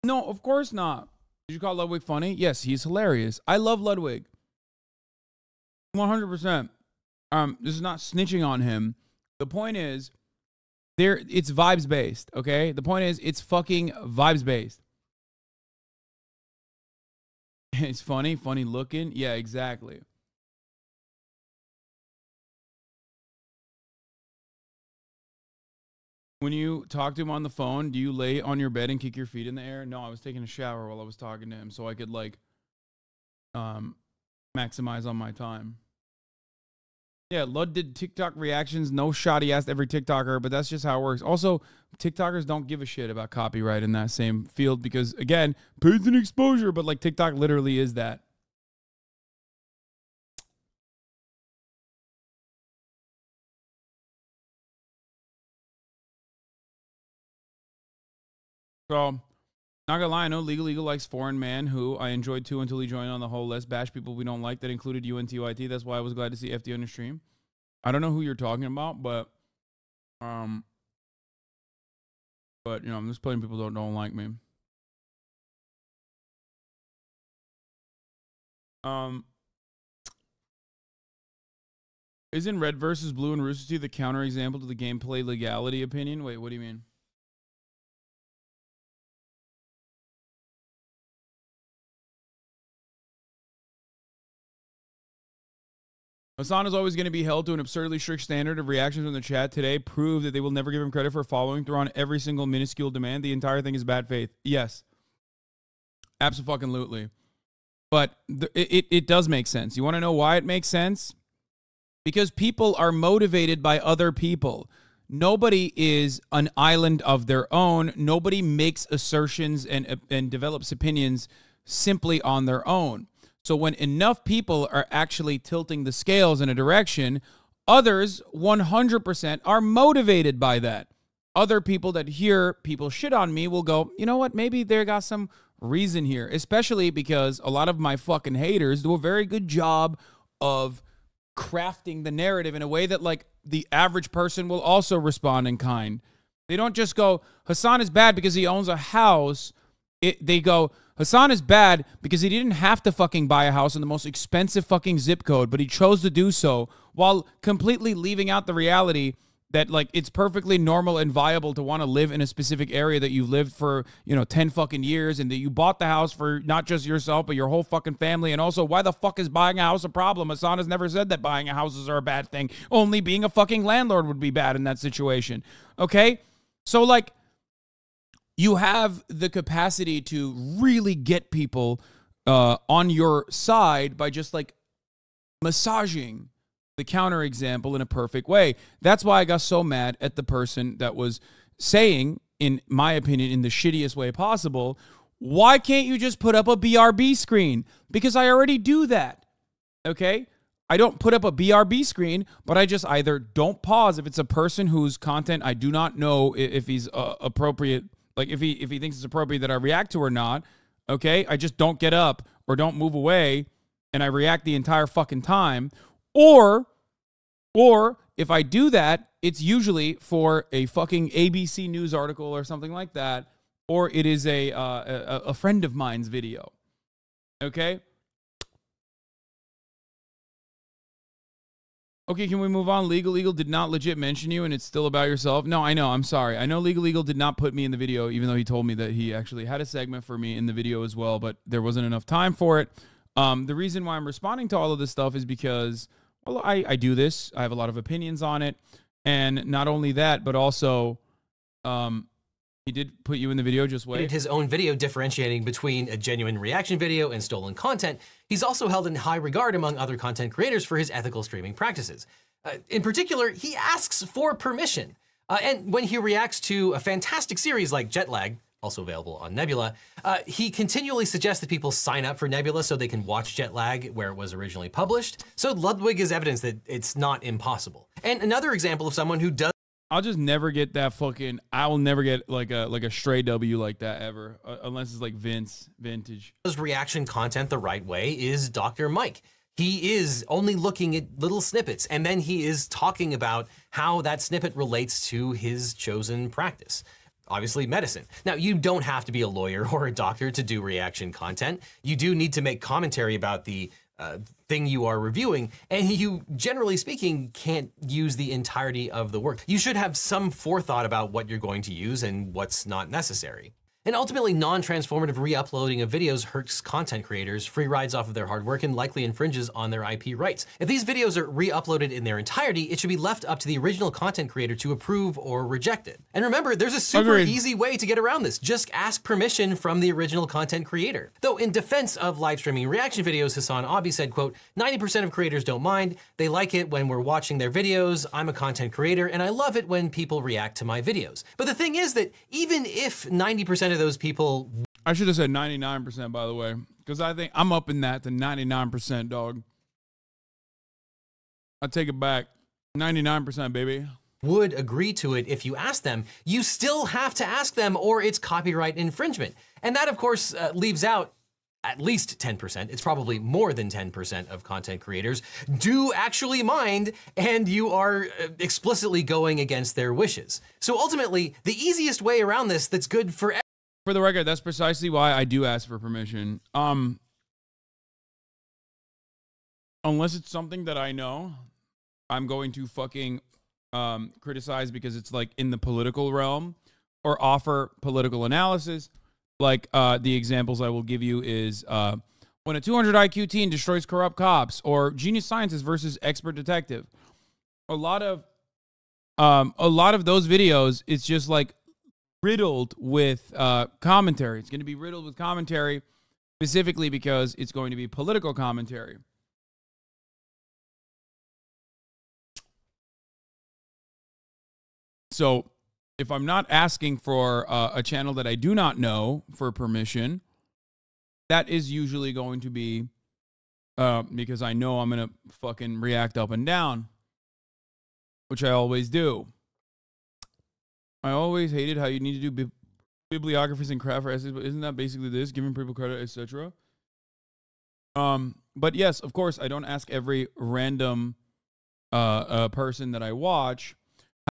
No, of course not. Did you call Ludwig funny? Yes, he's hilarious. I love Ludwig. 100%. This is not snitching on him. The point is, it's vibes based, okay? The point is, it's fucking vibes based. It's funny looking. Yeah, exactly. When you talk to him on the phone, do you lay on your bed and kick your feet in the air? No, I was taking a shower while I was talking to him so I could like maximize on my time. Yeah, Lud did TikTok reactions. No shot he asked every TikToker, but that's just how it works. Also, TikTokers don't give a shit about copyright in that same field because, again, pays and exposure, but like TikTok literally is that. So, not gonna lie, I know LegalEagle likes Foreign Man, who I enjoyed too until he joined on the whole Let's Bash people we don't like. That included UNTYT. That's why I was glad to see FD on the stream. I don't know who you're talking about, but you know, there's plenty of people that don't like me. Isn't Red versus Blue and Rooster Teeth the counterexample to the gameplay legality opinion? Wait, what do you mean? Hasan is always going to be held to an absurdly strict standard of reactions in the chat. Today prove that they will never give him credit for following through on every single minuscule demand. The entire thing is bad faith. Yes. Absolutely. But it does make sense. You want to know why it makes sense? Because people are motivated by other people. Nobody is an island of their own. Nobody makes assertions and develops opinions simply on their own. So when enough people are actually tilting the scales in a direction, others 100% are motivated by that. Other people that hear people shit on me will go, you know what, maybe there got some reason here, especially because a lot of my fucking haters do a very good job of crafting the narrative in a way that like the average person will also respond in kind. They don't just go, Hasan is bad because he owns a house. They go, Hasan is bad because he didn't have to fucking buy a house in the most expensive fucking zip code, but he chose to do so while completely leaving out the reality that like it's perfectly normal and viable to want to live in a specific area that you've lived for, 10 fucking years, and that you bought the house for not just yourself, but your whole fucking family. And also, why the fuck is buying a house a problem? Hasan has never said that buying houses are a bad thing. Only being a fucking landlord would be bad in that situation. Okay? So like, you have the capacity to really get people on your side by just like massaging the counterexample in a perfect way. That's why I got so mad at the person that was saying, in my opinion, in the shittiest way possible, why can't you just put up a BRB screen? Because I already do that. Okay? I don't put up a BRB screen, but I just either don't pause if it's a person whose content I do not know if he's appropriate, like if he thinks it's appropriate that I react to or not. Okay, I just don't get up or don't move away, and I react the entire fucking time. Or if I do that, it's usually for a fucking ABC News article or something like that, or it is a friend of mine's video. Okay. Okay, can we move on? LegalEagle did not legit mention you, and it's still about yourself. No, I know. I'm sorry. I know LegalEagle did not put me in the video, even though he told me that he actually had a segment for me in the video as well, but there wasn't enough time for it. The reason why I'm responding to all of this stuff is because, well, I do this. I have a lot of opinions on it. And not only that, but also he did put you in the video. Just wait. He did his own video differentiating between a genuine reaction video and stolen content. He's also held in high regard among other content creators for his ethical streaming practices. In particular, he asks for permission. And when he reacts to a fantastic series like Jetlag, also available on Nebula, he continually suggests that people sign up for Nebula so they can watch Jetlag where it was originally published. So Ludwig is evidence that it's not impossible. And another example of someone who does— I'll just never get that fucking— I will never get like a stray W like that ever, unless it's like Vince vintage. Does reaction content the right way is Dr. Mike. He is only looking at little snippets, and then he is talking about how that snippet relates to his chosen practice. Obviously, medicine. Now, you don't have to be a lawyer or a doctor to do reaction content. You do need to make commentary about the thing you are reviewing, and you, generally speaking, can't use the entirety of the work. You should have some forethought about what you're going to use and what's not necessary. And ultimately, non-transformative re-uploading of videos hurts content creators, free rides off of their hard work, and likely infringes on their IP rights. If these videos are re-uploaded in their entirety, it should be left up to the original content creator to approve or reject it. And remember, there's a super easy way to get around this. Just ask permission from the original content creator. Though in defense of live streaming reaction videos, HasanAbi said, quote, 90% of creators don't mind. They like it when we're watching their videos. I'm a content creator, and I love it when people react to my videos. But the thing is that even if 90% of those people— I should have said 99%, by the way, because I think I'm up in that to 99%, dog. I take it back. 99%, baby. Would agree to it if you ask them, you still have to ask them or it's copyright infringement. And that, of course, leaves out at least 10%. It's probably more than 10% of content creators do actually mind, and you are explicitly going against their wishes. So ultimately, the easiest way around this that's good for everyone— For the record, that's precisely why I do ask for permission. Unless it's something that I know I'm going to fucking criticize because it's like in the political realm, or offer political analysis. Like the examples I will give you is when a 200 IQ teen destroys corrupt cops, or genius scientist versus expert detective. A lot of those videos, it's just like riddled with commentary. It's going to be riddled with commentary specifically because it's going to be political commentary. So if I'm not asking for a channel that I do not know for permission, that is usually going to be because I know I'm going to fucking react up and down, which I always do. I always hated how you need to do bibliographies and craft for essays, but isn't that basically this, giving people credit, etc.? But yes, of course, I don't ask every random person that I watch